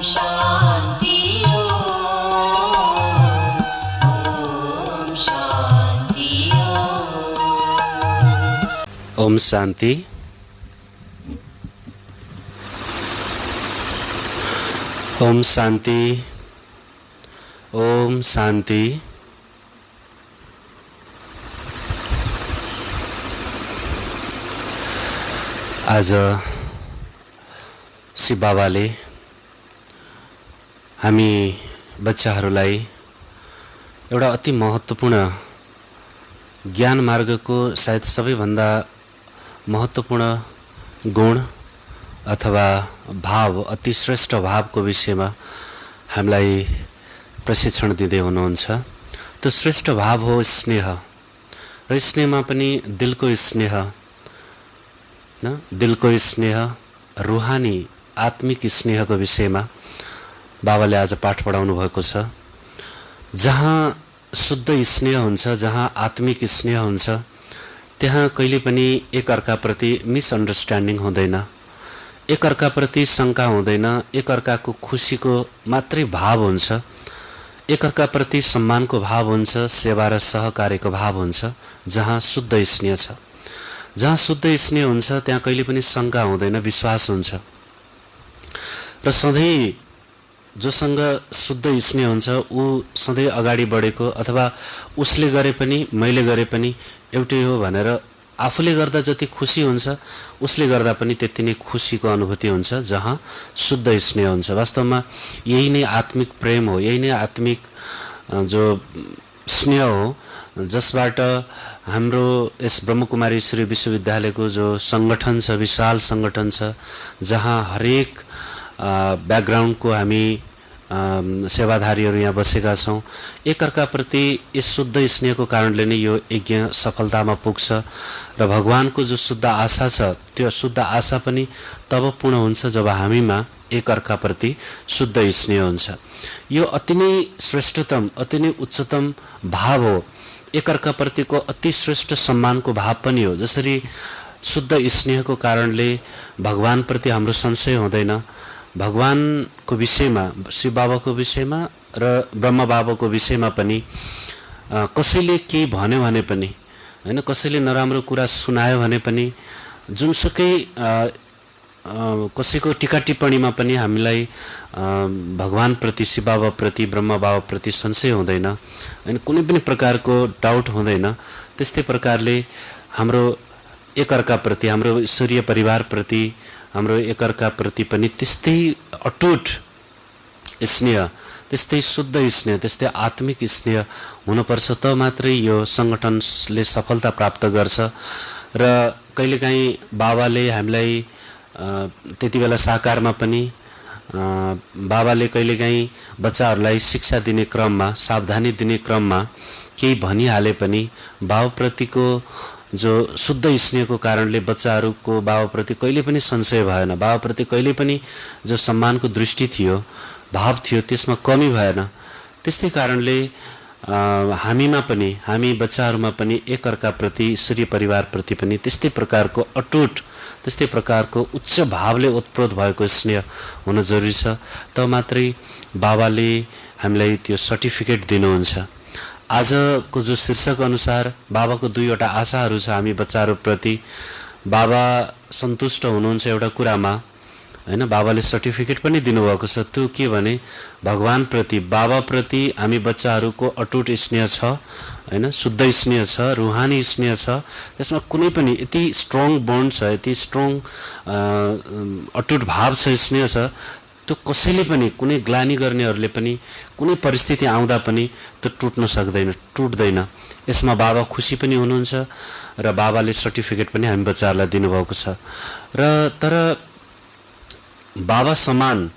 शान्ति ओम शांति। ओम शांति। ओम शांति। आज शिव बाबाले हामी बच्चाहरूलाई एउटा अति महत्त्वपूर्ण ज्ञान मार्गको सायद सबैभन्दा महत्त्वपूर्ण गुण अथवा भाव, अति श्रेष्ठ भावको विषयमा हामीलाई प्रशिक्षण दिँदै हुनुहुन्छ। त्यो श्रेष्ठ भाव हो स्नेह, र स्नेहमा पनि दिलको स्नेह, दिलको स्नेह, रूहानी आत्मिक स्नेहको विषयमा बाबाले आज पाठ पढाउनु भएको छ। जहाँ शुद्ध स्नेह हुन्छ, जहाँ आत्मिक स्नेह हुन्छ, त्यहाँ कहिले पनि एकअर्काप्रति मिसअन्डरस्ट्यान्डिङ हुँदैन, एकअर्काप्रति शङ्का हुँदैन, एकअर्काको खुसीको मात्रै भाव हुन्छ, एकअर्काप्रति सम्मानको भाव हुन्छ, सेवा र सहकार्यको भाव हुन्छ। जहाँ शुद्ध स्नेह छ, जहाँ शुद्ध स्नेह हुन्छ, त्यहाँ कहिले पनि शङ्का हुँदैन, विश्वास हुन्छ। र सधैँ जोसँग शुद्ध स्नेह हुन्छ ऊ सधैँ अगाडि बढेको, अथवा उसले गरे पनि मैले गरे पनि एउटै हो भनेर आफूले गर्दा जति खुसी हुन्छ उसले गर्दा पनि त्यति नै खुसीको अनुभूति हुन्छ। जहाँ शुद्ध स्नेह हुन्छ, वास्तवमा यही नै आत्मिक प्रेम हो, यही नै आत्मिक जो स्नेह हो, जसबाट हाम्रो यस ब्रह्मकुमारी ईश्वरीय विश्वविद्यालयको जो सङ्गठन छ, विशाल सङ्गठन छ, जहाँ हरेक ब्याकग्राउन्डको हामी सेवाधारीहरू यहाँ बसेका छौँ। एकअर्काप्रति यस शुद्ध स्नेहको कारणले नै यो यज्ञ सफलतामा पुग्छ र भगवानको जो शुद्ध आशा छ त्यो शुद्ध आशा पनि तब पूर्ण हुन्छ जब हामीमा एकअर्काप्रति शुद्ध स्नेह हुन्छ। यो अति नै श्रेष्ठतम, अति नै उच्चतम भाव हो, एकअर्काप्रतिको अति श्रेष्ठ सम्मानको भाव पनि हो। जसरी शुद्ध स्नेहको कारणले भगवानप्रति हाम्रो संशय हुँदैन, भगवानको विषयमा, शिव बाबाको विषयमा र ब्रह्म बाबाको विषयमा पनि कसैले केही भन्यो भने पनि, हैन, कसैले नराम्रो कुरा सुनायो भने पनि, जुनसुकै कसैको टीका टिप्पणीमा पनि हामीलाई भगवानप्रति, शिव बाबाप्रति, ब्रह्म बाबाप्रति संशय हुँदैन, हैन, कुनै पनि प्रकारको डाउट हुँदैन। त्यस्तै प्रकारले हाम्रो एकअर्काप्रति, हाम्रो ईश्वरीय परिवारप्रति, हाम्रो एकअर्काप्रति पनि त्यस्तै अटुट स्नेह, त्यस्तै शुद्ध स्नेह, त्यस्तै आत्मिक स्नेह हुनुपर्छ, त मात्रै यो सङ्गठनले सफलता प्राप्त गर्छ। र कहिलेकाहीँ बाबाले हामीलाई त्यति बेला साकारमा पनि बाबाले कहिलेकाहीँ बच्चाहरूलाई शिक्षा दिने क्रममा, सावधानी दिने क्रममा केही भनिहाले पनि बाबाप्रतिको जो शुद्ध स्नेहको कारणले बच्चाहरूको बाबाप्रति कहिले पनि संशय भएन, बाबाप्रति कहिले पनि जो सम्मानको दृष्टि थियो, भाव थियो, त्यसमा कमी भएन। त्यस्तै कारणले हामीमा पनि, हामी बच्चाहरूमा पनि एकअर्काप्रति, ईश्वरीय परिवारप्रति पनि त्यस्तै प्रकारको अटुट, त्यस्तै प्रकारको उच्च भावले उत्प्रोत भएको स्नेह हुन जरुरी छ। त मात्रै बाबाले हामीलाई त्यो सर्टिफिकेट दिनुहुन्छ। आजको जो शीर्षक अनुसार बाबाको दुईवटा आशाहरू छ हामी बच्चाहरूप्रति। बाबा सन्तुष्ट हुनुहुन्छ एउटा कुरामा, हैन, बाबाले सर्टिफिकेट पनि दिनुभएको छ। त्यो के भने भगवानप्रति, बाबाप्रति हामी बच्चाहरूको अटुट स्नेह छ, हैन, शुद्ध स्नेह छ, रूहानी स्नेह छ। त्यसमा कुनै पनि यति स्ट्रङ बन्ड छ, यति स्ट्रङ अटुट भाव छ, स्नेह छ, त्यो कसैले पनि, कुनै ग्लानी गर्नेहरूले पनि, कुनै परिस्थिति आउँदा पनि त्यो टुट्न सक्दैन, टुट्दैन। यसमा बाबा खुसी पनि हुनुहुन्छ र बाबाले सर्टिफिकेट पनि हामी बच्चाहरूलाई दिनुभएको छ। र तर बाबा समान,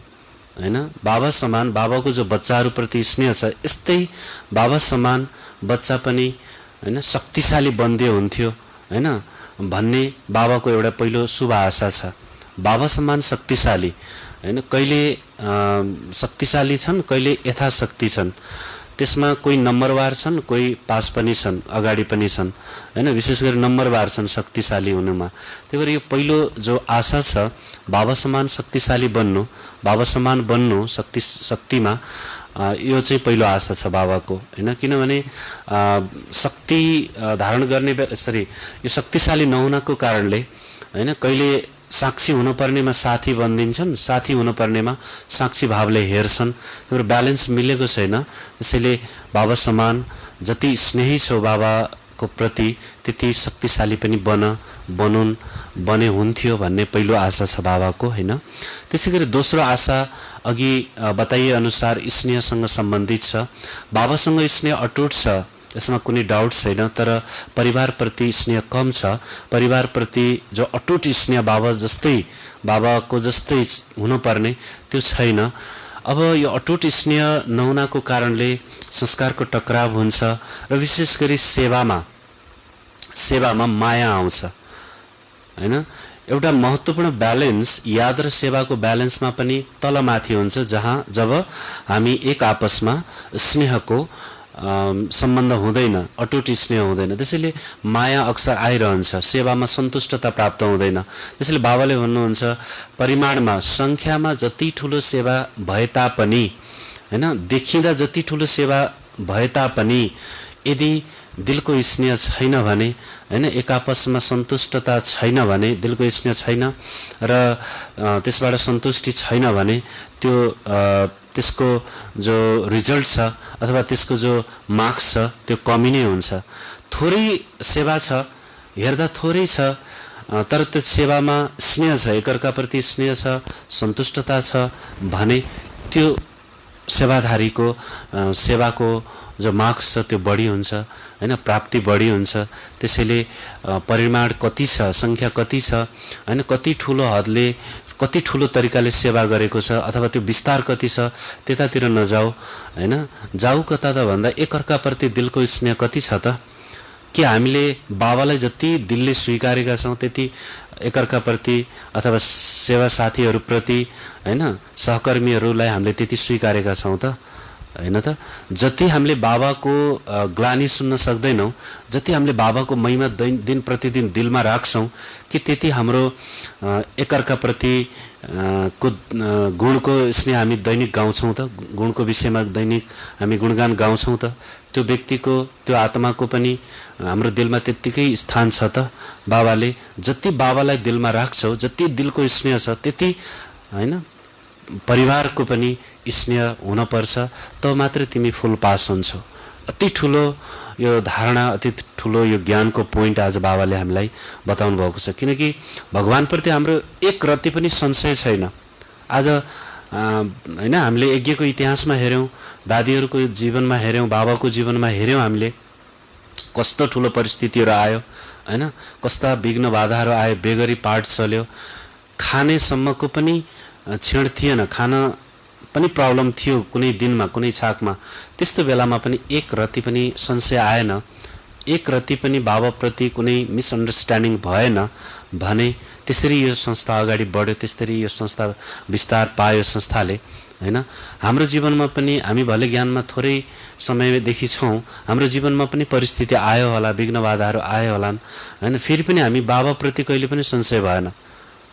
हैन, बाबा समान, बाबाको जो बच्चाहरूप्रति स्नेह छ, यस्तै बाबा समान बच्चा पनि, हैन, शक्तिशाली बन्दै हुन्थ्यो, हैन भन्ने बाबाको एउटा पहिलो शुभ आशा छ। बाबा समान शक्तिशाली, हैन, कहिले शक्तिशाली छन्, कहिले यथाशक्ति छन्। त्यसमा कोही नम्बरवार छन्, कोही पास पनि छन्, अगाडि पनि छन् हैन। विशेष गरी नम्बरवार छन् शक्तिशाली हुनुमा। त्यही भएर यो पहिलो जो आशा छ बाबा समान शक्तिशाली बन्नु, बाबा समान बन्नु शक्तिमा, यो चाहिँ पहिलो आशा छ बाबाको हैन। किनभने शक्ति धारण गर्ने यो शक्तिशाली नहुनको कारणले हैन, कहिले साक्षी हुनुपर्नेमा साथी बनिदिन्छन्, साथी हुनुपर्नेमा साक्षी भावले हेर्छन्। त्यो ब्यालेन्स मिलेको छैन। त्यसैले बाबा समान जति स्नेही छौ बाबाको प्रति त्यति शक्तिशाली पनि बने हुन्थ्यो भन्ने पहिलो आशा छ बाबाको हैन। त्यसैगरी दोस्रो आशा अघि बताइए अनुसार स्नेहसँग सम्बन्धित छ। बाबासँग स्नेह अटुट छ, यसमा कुनै डाउट छैन। तर परिवारप्रति स्नेह कम छ। परिवारप्रति जो अटुट स्नेह बाबाको जस्तै हुनुपर्ने त्यो छैन। अब यो अटुट स्नेह नहुनाको कारणले संस्कारको टकराव हुन्छ र विशेष गरी सेवामा माया आउँछ हैन। एउटा महत्त्वपूर्ण ब्यालेन्स याद र सेवाको ब्यालेन्समा पनि तलमाथि हुन्छ, जब हामी एक आपसमा स्नेहको सम्बन्ध हुँदैन, अटुट स्नेह हुँदैन। त्यसैले माया अक्सर आइरहन्छ, सेवामा सन्तुष्टता प्राप्त हुँदैन। त्यसैले बाबाले भन्नुहुन्छ परिमाणमा संख्यामा जति ठुलो सेवा भए तापनि हैन, देखिँदा जति ठुलो सेवा भए तापनि यदि दिलको स्नेह छैन भने हैन, एक आपसमा सन्तुष्टता छैन भने, दिलको स्नेह छैन र त्यसबाट सन्तुष्टि छैन भने त्यसको जो रिजल्ट छ अथवा त्यसको जो मार्क्स छ त्यो कमी नै हुन्छ। थोरै सेवा छ, हेर्दा थोरै छ, तर त्यो सेवामा स्नेह छ, एकअर्काप्रति स्नेह छ, सन्तुष्टता छ भने त्यो सेवाधारीको सेवाको जो मार्क्स छ त्यो बढी हुन्छ हैन, प्राप्ति बढी हुन्छ। त्यसैले परिमाण कति छ, संख्या कति छ हैन, कति ठुलो हदले कति ठुलो तरिकाले सेवा गरेको छ अथवा त्यो विस्तार कति छ त्यतातिर नजाऊ हैन। जाऊ कता त भन्दा एकअर्काप्रति दिलको स्नेह कति छ त। के हामीले बाबालाई जति दिलले स्वीकारेका छौँ त्यति एकअर्काप्रति अथवा सेवा साथीहरूप्रति हैन, सहकर्मीहरूलाई हामीले त्यति स्वीकारेका छौँ त हैन त। जति हामीले बाबाको ग्लानी सुन्न सक्दैनौँ, जति हामीले बाबाको महिमा दिन प्रतिदिन दिलमा राख्छौँ, कि त्यति हाम्रो एकअर्काप्रति गुणको स्नेह हामी दैनिक गाउँछौँ त, गुणको विषयमा दैनिक हामी गुणगान गाउँछौँ त। त्यो व्यक्तिको त्यो आत्माको पनि हाम्रो दिलमा त्यत्तिकै स्थान छ त। बाबाले जति बाबालाई दिलमा राख्छौ, जति दिलको स्नेह छ त्यति हैन परिवारको पनि स्नेह हुनपर्छ, तब मात्रै तिमी फुल पास हुन्छौ। अति ठुलो यो धारणा, अति ठुलो यो ज्ञानको पोइन्ट आज बाबाले हामीलाई बताउनु भएको छ। किनकि भगवानप्रति हाम्रो एक रत्ती पनि संशय छैन। आज हैन, हामीले यज्ञको इतिहासमा हेऱ्यौँ, दादीहरूको जीवनमा हेऱ्यौँ, बाबाको जीवनमा हेऱ्यौँ, हामीले कस्तो ठुलो परिस्थितिहरू आयो हैन, कस्ता विघ्न बाधाहरू आयो, बेगरी पाठ चल्यो, खानेसम्मको पनि क्षण थिएन, खान पनि प्रब्लम थियो कुनै दिनमा, कुनै छाकमा। त्यस्तो बेलामा पनि एक रत्ती पनि संशय आएन, एक रत्ती पनि बाबाप्रति कुनै मिसअन्डरस्ट्यान्डिङ भएन भने त्यसरी यो संस्था अगाडि बढ्यो, त्यसरी यो संस्था विस्तार पायो संस्थाले हैन। हाम्रो जीवनमा पनि हामी भले ज्ञानमा थोरै समयदेखि छौँ, हाम्रो जीवनमा पनि परिस्थिति आयो होला, विघ्न बाधाहरू आयो होलान् हैन, फेरि पनि हामी बाबाप्रति कहिले पनि संशय भएन।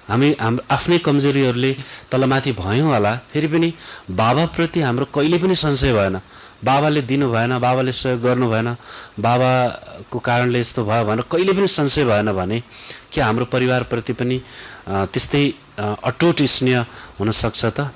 हामी हाम्रो आफ्नै कमजोरीहरूले तलमाथि भयौँ होला, फेरि पनि बाबाप्रति हाम्रो कहिले पनि संशय भएन। बाबाले दिनु भएन, बाबाले सहयोग गर्नु भएन, बाबाको कारणले यस्तो भयो भनेर कहिले पनि संशय भएन भने के हाम्रो परिवारप्रति पनि त्यस्तै अटुट स्नेह हुनसक्छ त।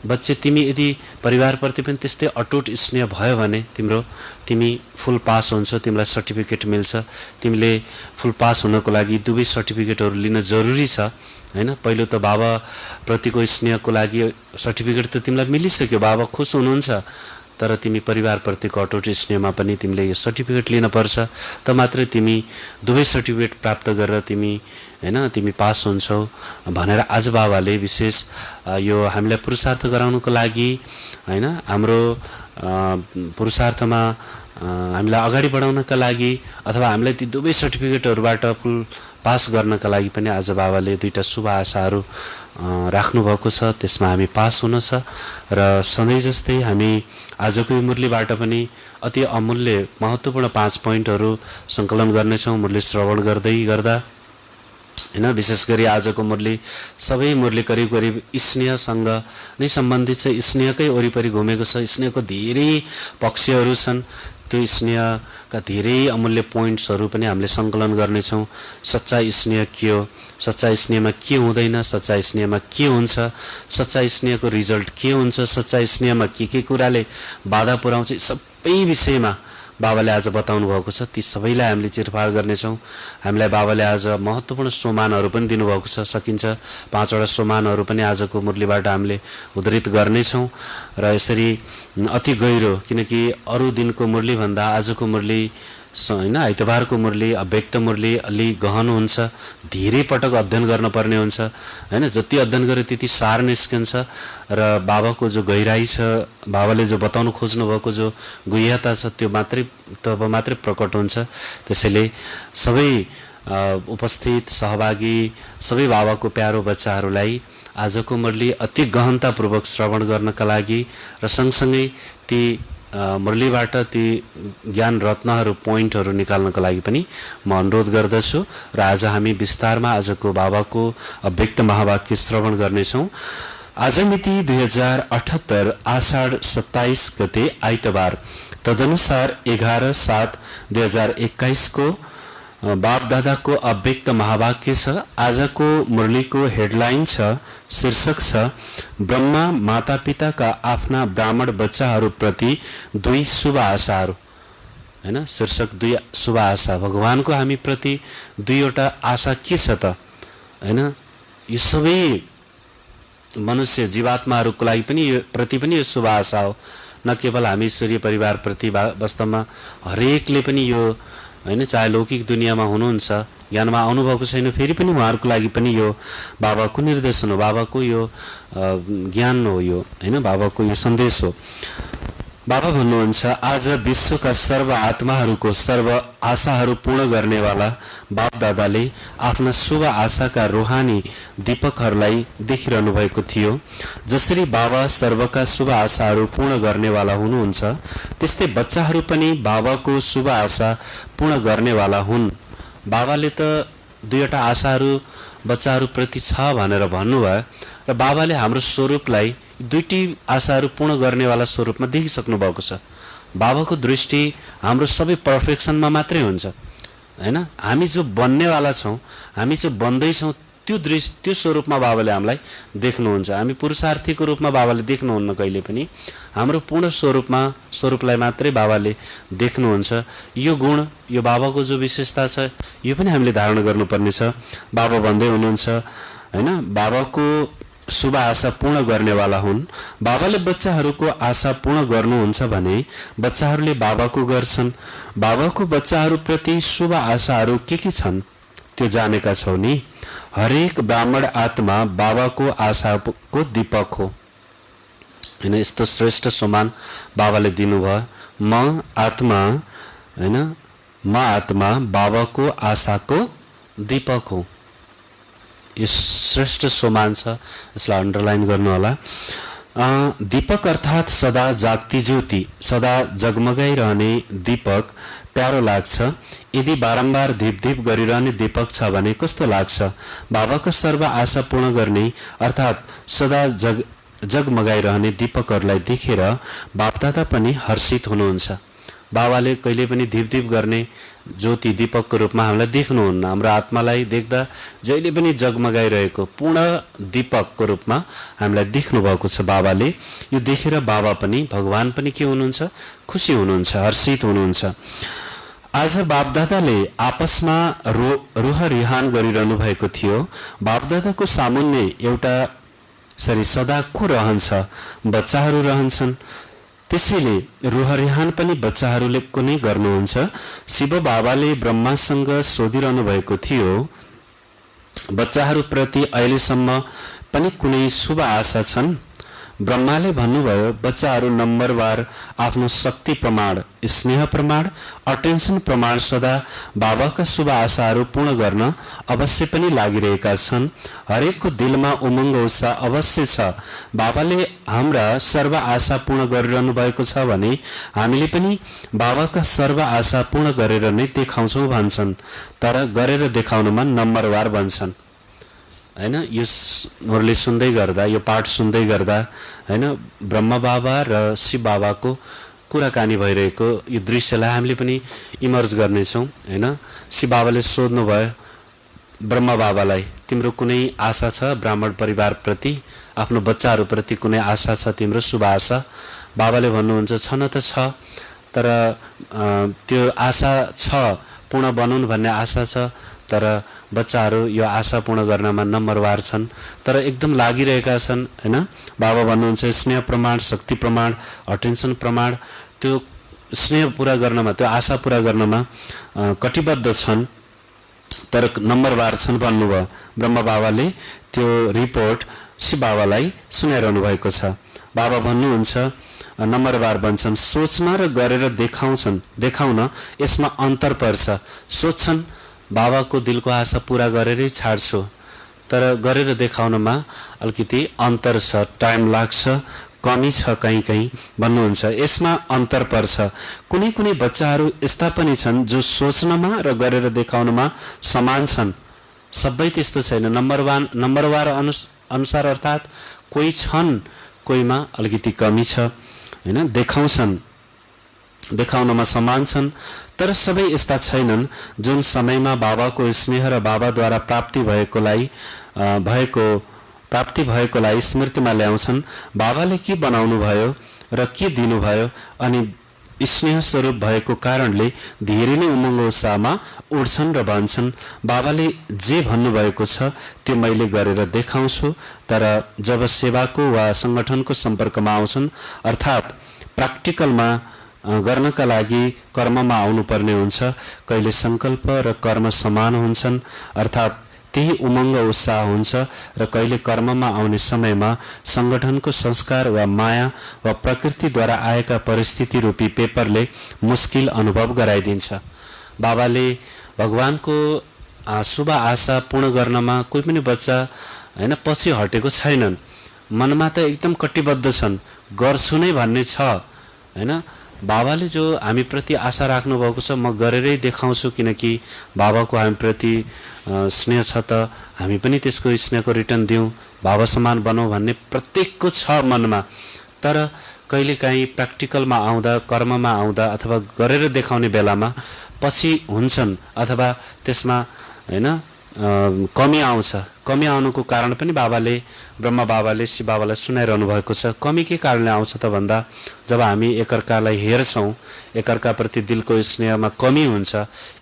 बच्चे, तिमी यदि परिवारप्रति पनि त्यस्तै अटुट स्नेह भयो भने तिमी फुल पास हुन्छौ, तिमीलाई सर्टिफिकेट मिल्छ। तिमीले फुल पास हुनको लागि दुवै सर्टिफिकेटहरू लिन जरुरी छ हैन। पहिलो त बाबा प्रतिको स्नेहको लागि सर्टिफिकेट त तिमीलाई मिलिसक्यो, बाबा खुश हुनुहुन्छ, तर तिमी परिवारप्रतिको अटुट स्नेहमा पनि तिमीले यो सर्टिफिकेट लिन पर्छ। त मात्रै तिमी दुवै सर्टिफिकेट प्राप्त गरेर तिमी हैन, तिमी पास हुन्छौ भनेर आज बाबाले विशेष यो हामीलाई पुरुषार्थ गराउनको लागि हैन, हाम्रो पुरुषार्थमा हामीलाई अगाडि बढाउनका लागि अथवा हामीलाई ती दुवै सर्टिफिकेटहरुबाट फुल पास गर्नका लागि पनि आज बाबाले दुईटा शुभ आशाहरू राख्नु भएको छ। त्यसमा हामी पास हुन छ र सधैँ जस्तै हामी आजको यो मुरलीबाट पनि अति अमूल्य महत्त्वपूर्ण 5 पोइन्टहरू संकलन गर्नेछौँ मुरली श्रवण गर्दै गर्दा हैन। विशेष गरी आजको मुरली सबै मुरली करिब करिब स्नेहसँग नै सम्बन्धित छ, स्नेहकै वरिपरि घुमेको छ। स्नेहको धेरै पक्षहरू छन्, त्यो स्नेहका धेरै अमूल्य पोइन्ट्सहरू पनि हामीले संकलन गर्नेछौँ। सच्चा स्नेह के हो, सच्चा स्नेहमा के हुँदैन, सच्चा स्नेहमा के हुन्छ, सच्चा स्नेहको रिजल्ट के हुन्छ, सच्चा स्नेहमा के कुराले बाधा पुर्याउँछ, सबै विषयमा बाबाले आज बताउनु भएको छ। ती सबैलाई हामीले चिरफाड गर्नेछौँ। हामीलाई बाबाले आज महत्त्वपूर्ण सोमानहरू पनि दिनुभएको छ, सकिन्छ 5 वटा सोमानहरू पनि आजको मुरलीबाट हामीले उद्धृत गर्नेछौँ। र यसरी अति गहिरो, किनकि अरू दिनको मुरली भन्दा आजको मुरली हैन, आइतबारको मुरली अव्यक्त मुरली अलि गहन हुन्छ, धेरै पटक अध्ययन गर्न पर्ने हुन्छ हैन। जति अध्ययन गरे त्यति सार निस्कन्छ र बाबाको जो गहिराई छ, बाबाले जो बताउन खोज्नु भएको जो गुह्यता छ, त्यो तब मात्रै प्रकट हुन्छ। त्यसैले सबै उपस्थित सहभागी सबै बाबाको प्यारो बच्चाहरूलाई आजको मुरली अति गहनतापूर्वक श्रवण गर्नका लागि र सँगसँगै ती मुरलीबाट ती ज्ञान रत्नहरू पोइन्टहरू निकाल्नको लागि पनि म अनुरोध गर्दछु। र आज हामी विस्तारमा आजको बाबाको अव्यक्त महावाक्य श्रवण गर्नेछौँ। आज मिति 2078 आषाढ 27 गते आइतबार, तदनुसार 11/7/2021 को बाप दादाको अव्यक्त महावाक्य छ। आजको मुरलीको हेडलाइन छ, शीर्षक छ, ब्रह्मा माता पिताका आफ्ना ब्राह्मण बच्चाहरूप्रति 2 शुभ आशाहरू हैन। शीर्षक 2 शुभ आशा। भगवानको हामी प्रति 2 वटा आशा के छ त हैन। यो सबै मनुष्य जीवात्माहरूको लागि पनि प्रति पनि यो शुभ आशा हो, न केवल हामी सूर्य परिवार प्रति। वास्तवमा हरेकले पनि यो हैन, चाहे लौकिक दुनियाँमा हुनुहुन्छ, ज्ञानमा आउनुभएको छैन, फेरि पनि उहाँहरूको लागि पनि यो बाबाको निर्देशन हो, बाबाको यो ज्ञान हो, यो हैन, बाबाको यो सन्देश हो। बाबा भन्नुहुन्छ, आज विश्वका सर्व आत्माहरूको सर्व आशाहरू पूर्ण गर्नेवाला बाप दादाले आफ्ना शुभ आशाका रूहानी दीपकहरूलाई देखिरहनु भएको थियो। जसरी बाबा सर्वका शुभ आशाहरू पूर्ण गर्नेवाला हुनुहुन्छ, त्यस्तै बच्चाहरू पनि बाबाको शुभ आशा पूर्ण गर्नेवाला हुन्। बाबाले त 2 वटा आशाहरू बच्चाहरूप्रति छ भनेर भन्नुभयो र बाबाले हाम्रो स्वरूपलाई 2टी आशाहरू पूर्ण गर्नेवाला स्वरूपमा देखिसक्नु भएको छ। बाबाको दृष्टि हाम्रो सबै पर्फेक्सनमा मात्रै हुन्छ हैन। हामी जो बन्नेवाला छौँ, हामी जो बन्दैछौँ, त्यो स्वरूपमा बाबाले हामीलाई देख्नुहुन्छ। हामी पुरुषार्थीको रूपमा बाबाले देख्नुहुन्न कहिले पनि, हाम्रो पूर्ण स्वरूपलाई मात्रै बाबाले देख्नुहुन्छ। यो गुण, यो बाबाको जो विशेषता छ, यो पनि हामीले धारण गर्नुपर्ने छ। बाबा भन्दै हुनुहुन्छ हैन, बाबाको शुभ आशा पूर्ण गर्नेवाला हुन्। बाबाले बच्चाहरूको आशा पूर्ण गर्नुहुन्छ भने बच्चाहरूले बाबाको गर्छन्। बाबाको बच्चाहरूप्रति शुभ आशाहरू के छन् त्यो जानेका छौ नि। हरेक ब्राह्मण आत्मा बाबाको आशाको दीपक हो हैन। यस्तो श्रेष्ठ सम्मान बाबाले दिनुभयो। म आत्मा हैन, म आत्मा बाबाको आशाको दीपक हो। यो श्रेष्ठ सम्मान छ, यसलाई अन्डरलाइन गर्नु होला। दीपक अर्थात् सदा जाग्ती ज्योति, सदा जगमगाइरहने दीपक प्यारो लाग्छ। यदि बारम्बार धिप गरिरहने दीपक छ भने कस्तो लाग्छ। बाबाका सर्व आशा पूर्ण गर्ने अर्थात् सदा जगमगाइरहने दीपकहरूलाई देखेर बापदादा पनि हर्षित हुनुहुन्छ। बाबाले कहिले पनि धिप गर्ने ज्योति दीपकको रूपमा हामीलाई देख्नुहुन्न। हाम्रो आत्मालाई देख्दा जहिले पनि जगमगाइरहेको पूर्ण दीपकको रूपमा हामीलाई देख्नु भएको छ बाबाले। यो देखेर बाबा पनि, भगवान पनि के हुनुहुन्छ, खुसी हुनुहुन्छ, हर्षित हुनुहुन्छ। आज बापदादाले आपसमा रुह रिहान गरिरहनु भएको थियो। बापदादाको सामुन्ने एउटा सदा को रहन्छ, बच्चाहरू रहन्छन्। त्यसैले रुहरिहान पनि बच्चाहरूले कुनै गर्नुहुन्छ। शिव बाबाले ब्रह्मासँग सोधिरहनु भएको थियो, बच्चाहरूप्रति अहिलेसम्म पनि कुनै शुभ आशा छन्? ब्रह्माले भन्नुभयो, बच्चाहरू नम्बरवार आफ्नो शक्ति प्रमाण, स्नेह प्रमाण, अटेन्सन प्रमाण सदा बाबाका शुभ आशाहरू पूर्ण गर्न अवश्य पनि लागिरहेका छन्। हरेकको दिलमा उमङ्ग उत्साह अवश्य छ। बाबाले हाम्रा सर्व आशा पूर्ण गरिरहनु भएको छ भने हामीले पनि बाबाका सर्व आशा पूर्ण गरेर नै देखाउँछौँ भन्छन्। तर गरेर देखाउनमा नम्बरवार भन्छन् हैन। योहरूले सुन्दै गर्दा, यो पाठ सुन्दै गर्दा हैन, ब्रह्म बाबा र शिव बाबाको कुराकानी भइरहेको यो दृश्यलाई हामीले पनि इमर्ज गर्नेछौँ हैन। शिव बाबाले सोध्नुभयो ब्रह्म बाबालाई, तिम्रो कुनै आशा छ ब्राह्मण परिवारप्रति, आफ्नो बच्चाहरूप्रति कुनै आशा छ तिम्रो, शुभ आशा? बाबाले भन्नुहुन्छ, छन त छ, तर त्यो आशा छ, पूर्ण बनाउन भन्ने आशा छ, तर बच्चाहरू यो आशा पूर्ण गर्नमा नम्बरवार छन्, तर एकदम लागिरहेका छन् हैन। बाबा भन्नुहुन्छ स्नेह प्रमाण, शक्ति प्रमाण, अटेन्सन प्रमाण, त्यो स्नेह पूरा गर्नमा, त्यो आशा पूरा गर्नमा कटिबद्ध छन्, तर नम्बरवार छन् भन्नुभयो। ब्रह्म बाबाले त्यो रिपोर्ट शिव बाबालाई सुनाइरहनु भएको छ। बाबा भन्नुहुन्छ नम्बरवार बन्छन्, सोच्न र गरेर देखाउन यसमा अन्तर पर्छ। सोच्छन् बाबाको दिलको आशा पूरा गरेरै छाड्छु, तर गरेर देखाउनमा अलिकति अन्तर छ, टाइम लाग्छ, कमी छ कहीँ भन्नुहुन्छ। यसमा अन्तर पर्छ। कुनै कुनै बच्चाहरू यस्ता पनि छन् जो सोच्नमा र गरेर देखाउनमा समान छन्। सबै त्यस्तो छैन। नम्बरवार अनुसार अर्थात् कोही छन्, कोहीमा अलिकति कमी छ हैन। देखाउनमा समान छन्, तर सबै यस्ता छैनन् जुन समयमा बाबाको स्नेह र बाबाद्वारा प्राप्ति भएकोलाई स्मृतिमा ल्याउँछन्। बाबाले के बनाउनु भयो र के दिनुभयो, अनि स्नेह स्वरूप भएको कारणले धेरै नै उमङ्ग उत्साहमा उड्छन् र भन्छन्, बाबाले जे भन्नुभएको छ त्यो मैले गरेर देखाउँछु। तर जब सेवाको वा सङ्गठनको सम्पर्कमा आउँछन्, अर्थात् प्र्याक्टिकलमा गर्नका लागि कर्ममा आउनुपर्ने हुन्छ, कहिले सङ्कल्प र कर्म समान हुन्छन्, अर्थात् त्यही उमङ्ग उत्साह हुन्छ, र कहिले कर्ममा आउने समयमा सङ्गठनको संस्कार वा माया वा प्रकृतिद्वारा आएका परिस्थिति रूपी पेपरले मुस्किल अनुभव गराइदिन्छ। बाबाले भगवानको शुभ आशा पूर्ण गर्नमा कोही पनि बच्चा हैन पछि हटेको छैनन्। मनमा त एकदम कटिबद्ध छन्, गर्छु नै भन्ने छ हैन। बाबाले जो हामीप्रति आशा राख्नु भएको छ, म गरेरै देखाउँछु, किनकि बाबाको हामीप्रति स्नेह छ, त हामी पनि त्यसको स्नेहको रिटर्न दिउँ, बाबा समान बनौँ भन्ने प्रत्येकको छ मनमा। तर कहिलेकाहीँ प्र्याक्टिकलमा आउँदा, कर्ममा आउँदा अथवा गरेर देखाउने बेलामा पछि हुन्छन्, अथवा त्यसमा हैन कमी आउँछ। कमी आउनुको कारण पनि ब्रह्म बाबाले शिव बाबालाई सुनाइरहनु भएको छ। कमी के कारणले आउँछ त भन्दा, जब हामी एकअर्कालाई हेर्छौँ, एकअर्काप्रति दिलको स्नेहमा कमी हुन्छ,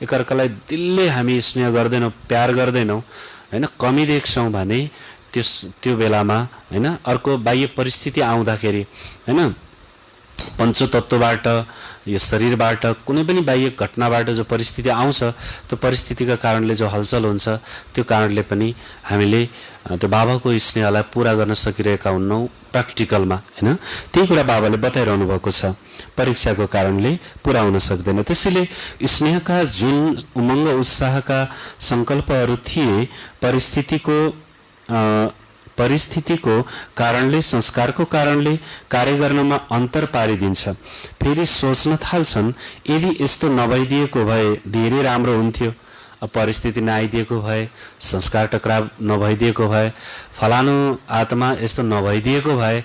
एकअर्कालाई दिलले हामी स्नेह गर्दैनौँ, प्यार गर्दैनौँ हैन, कमी देख्छौँ भने त्यो बेलामा हैन अर्को बाह्य परिस्थिति आउँदाखेरि हैन, पञ्चतत्त्वबाट, यो शरीरबाट, कुनै पनि बाह्य घटनाबाट जो परिस्थिति आउँछ, त्यो परिस्थितिका कारणले जो हलचल हुन्छ, त्यो कारणले पनि हामीले त्यो बाबाको स्नेहलाई पुरा गर्न सकिरहेका हुन्नौँ प्र्याक्टिकलमा हैन। त्यही कुरा बाबाले बताइरहनु भएको छ, परीक्षाको कारणले पुरा हुन सक्दैन। त्यसैले स्नेहका जुन उमङ्ग उत्साहका सङ्कल्पहरू थिए, परिस्थितिको कारणले, संस्कारको कारणले कार्य गर्नमा अन्तर पारिदिन्छ। फेरि सोच्न थाल्छन्, यदि यस्तो नभइदिएको भए धेरै राम्रो हुन्थ्यो, परिस्थिति नआइदिएको भए, संस्कार टक्राव नभइदिएको भए, फलानु आत्मा यस्तो नभइदिएको भए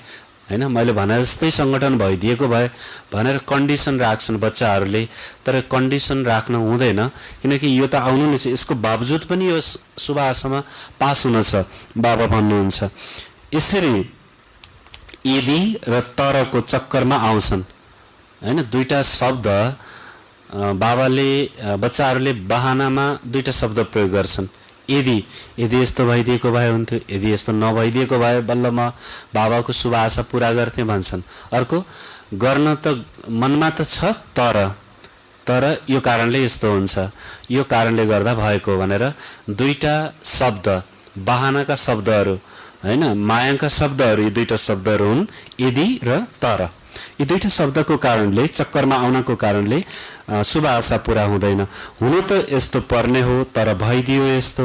हैन, मैले भने जस्तै सङ्गठन भइदिएको भए भनेर कन्डिसन राख्छन् बच्चाहरूले। तर कन्डिसन राख्न हुँदैन, किनकि यो त आउनु नै छ, यसको बावजुद पनि यो शुभ आशामा पास हुन छ, बाबा भन्नुहुन्छ। यसरी यदि र तरको चक्करमा आउँछन् हैन। दुईटा शब्द बाबाले, बच्चाहरूले बहानामा दुईटा शब्द प्रयोग गर्छन्। यदि यस्तो भइदिएको भए हुन्थ्यो, यदि यस्तो नभइदिएको भए बल्ल म बाबाको शुभ आशा पुरा गर्थेँ भन्छन्। अर्को, गर्न त मनमा त छ, तर यो कारणले यस्तो हुन्छ, यो कारणले गर्दा भएको भनेर दुईटा शब्द, बहानाका शब्दहरू हैन, मायाका शब्दहरू, यी दुईटा शब्दहरू हुन् यदि र तर। यी दुईटा शब्दको कारणले, चक्करमा आउनको कारणले शुभ आशा पूरा हुँदैन। हुनु त यस्तो पर्ने हो तर भइदियो यस्तो।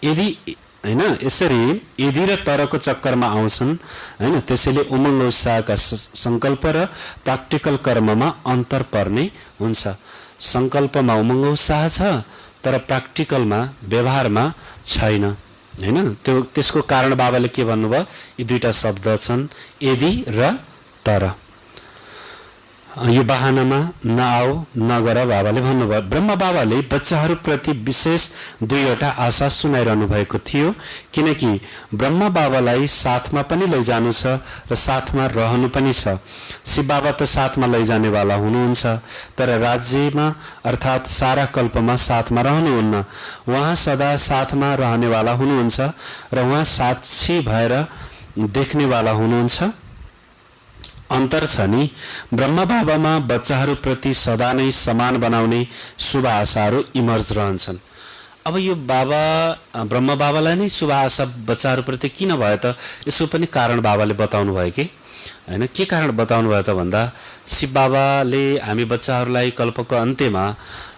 यदि हैन यसरी यदि र तरको चक्करमा आउँछन् हैन, त्यसैले उमङ्ग उत्साहका संकल्प र प्र्याक्टिकल कर्ममा अन्तर पर्ने हुन्छ। संकल्पमा उमङ्ग उत्साह छ तर प्र्याक्टिकलमा, व्यवहारमा छैन हैन। त्यसको कारण बाबाले के भन्नुभयो, यी दुईटा शब्द छन् यदि र तर। यो बहानामा नआऊ नगर बाबाले भन्नुभयो। ब्रह्मा बाबाले बच्चाहरूप्रति विशेष दुईवटा आशा सुनाइरहनु भएको थियो, किनकि ब्रह्मा बाबालाई साथमा पनि लैजानु छ र साथमा रहनु पनि छ। शिव बाबा त साथमा लैजानेवाला हुनुहुन्छ तर राज्यमा अर्थात् सारा कल्पमा साथमा रहनुहुन्न। उहाँ सदा साथमा रहनेवाला हुनुहुन्छ र उहाँ साक्षी भएर देख्नेवाला हुनुहुन्छ। अन्तर छ नि, ब्रह्मा बाबामा बच्चाहरूप्रति सदा नै समान बनाउने शुभ आशाहरू इमर्ज रहन्छन्। अब यो बाबा ब्रह्मा बाबालाई नै शुभ आशा बच्चाहरूप्रति किन भयो त, यसो पनि कारण बाबाले बताउनु भयो कि हैन। के कारण बताउनु भयो त भन्दा, शिव बाबाले हामी बच्चाहरूलाई कल्पको अन्त्यमा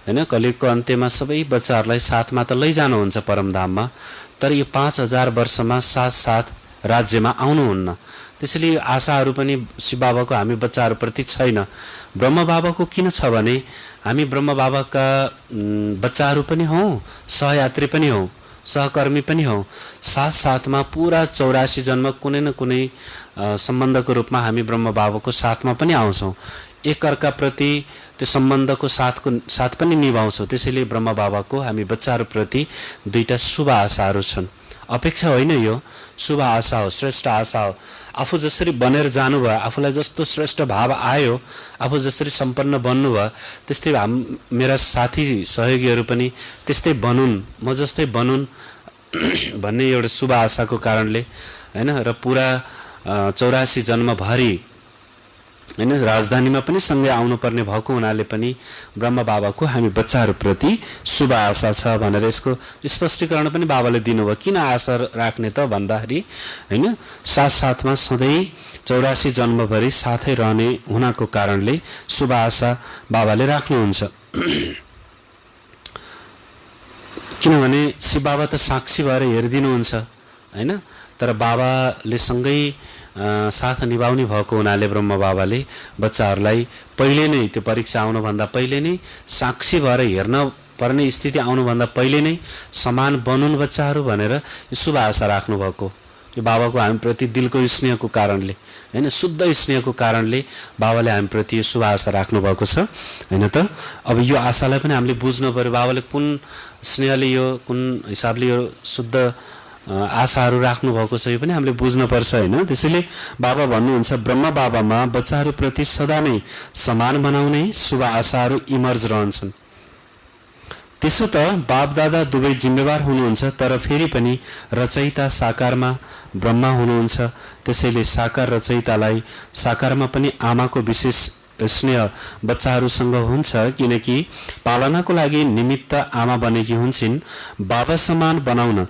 हैन, कलियुगको अन्त्यमा सबै बच्चाहरूलाई साथमा त लैजानुहुन्छ परमधाममा, तर यो 5000 वर्षमा साथ राज्यमा आउनुहुन्न। त्यसैले यो आशाहरू पनि शिव बाबाको हामी बच्चाहरूप्रति छैन। ब्रह्म बाबाको किन छ भने हामी ब्रह्म बाबाका बच्चाहरू पनि हौँ, सहयात्री पनि हौँ, सहकर्मी पनि हौँ। साथमा पुरा 84 जन्म कुनै न कुनै सम्बन्धको रूपमा हामी ब्रह्म बाबाको साथमा पनि आउँछौँ। एकअर्का प्रति त्यो सम्बन्धको साथ पनि निभाउँछौँ। त्यसैले ब्रह्म बाबाको हामी बच्चाहरूप्रति दुईटा शुभ आशाहरू छन्। अपेक्षा होइन, यो शुभ आशा हो, श्रेष्ठ आशा हो। आफू जसरी बनेर जानुभयो, आफूलाई जस्तो श्रेष्ठ भाव आयो, आफू जसरी सम्पन्न बन्नुभयो, त्यस्तै मेरा साथी सहयोगीहरू पनि त्यस्तै बनुन्, म जस्तै बनुन् भन्ने एउटा शुभ आशाको कारणले हैन, र पुरा 84 जन्मभरि हैन राजधानीमा पनि सँगै आउनुपर्ने भएको हुनाले पनि ब्रह्म बाबाको हामी बच्चाहरूप्रति शुभ आशा छ भनेर यसको स्पष्टीकरण पनि बाबाले दिनुभयो। किन आशा राख्ने त भन्दाखेरि हैन, साथमा सधैँ 84 जन्मभरि साथै रहने हुनाको कारणले शुभ आशा बाबाले राख्नुहुन्छ। किनभने शिव बाबा त साक्षी भएर हेरिदिनुहुन्छ हैन, तर बाबाले सँगै साथ निभाउने भएको हुनाले ब्रह्म बाबाले बच्चाहरूलाई पहिले नै, त्यो परीक्षा आउनुभन्दा पहिले नै, साक्षी भएर हेर्न पर्ने स्थिति आउनुभन्दा पहिले नै समान बनुन् बच्चाहरू भनेर यो शुभ आशा राख्नुभएको। यो बाबाको हामीप्रति दिलको स्नेहको कारणले हैन, शुद्ध स्नेहको कारणले बाबाले हामीप्रति यो शुभ आशा राख्नुभएको छ हैन त। अब यो आशालाई पनि हामीले बुझ्नु पर्यो, बाबाले कुन स्नेहले, यो कुन हिसाबले यो शुद्ध आशाहरू राख्नु भएको छ, यो पनि हामीले बुझ्नुपर्छ हैन। त्यसैले बाबा भन्नुहुन्छ, ब्रह्म बाबामा बच्चाहरूप्रति सदा नै समान बनाउने शुभ आशाहरू इमर्ज रहन्छन्। त्यसो त बापदादा दुवै जिम्मेवार हुनुहुन्छ, तर फेरि पनि रचयिता साकारमा ब्रह्मा हुनुहुन्छ। त्यसैले साकार रचयितालाई साकारमा पनि आमाको विशेष स्नेह बच्चाहरूसँग हुन्छ, किनकि पालनाको लागि निमित्त आमा बनेकी हुन्छन्। बाबा समान बनाउन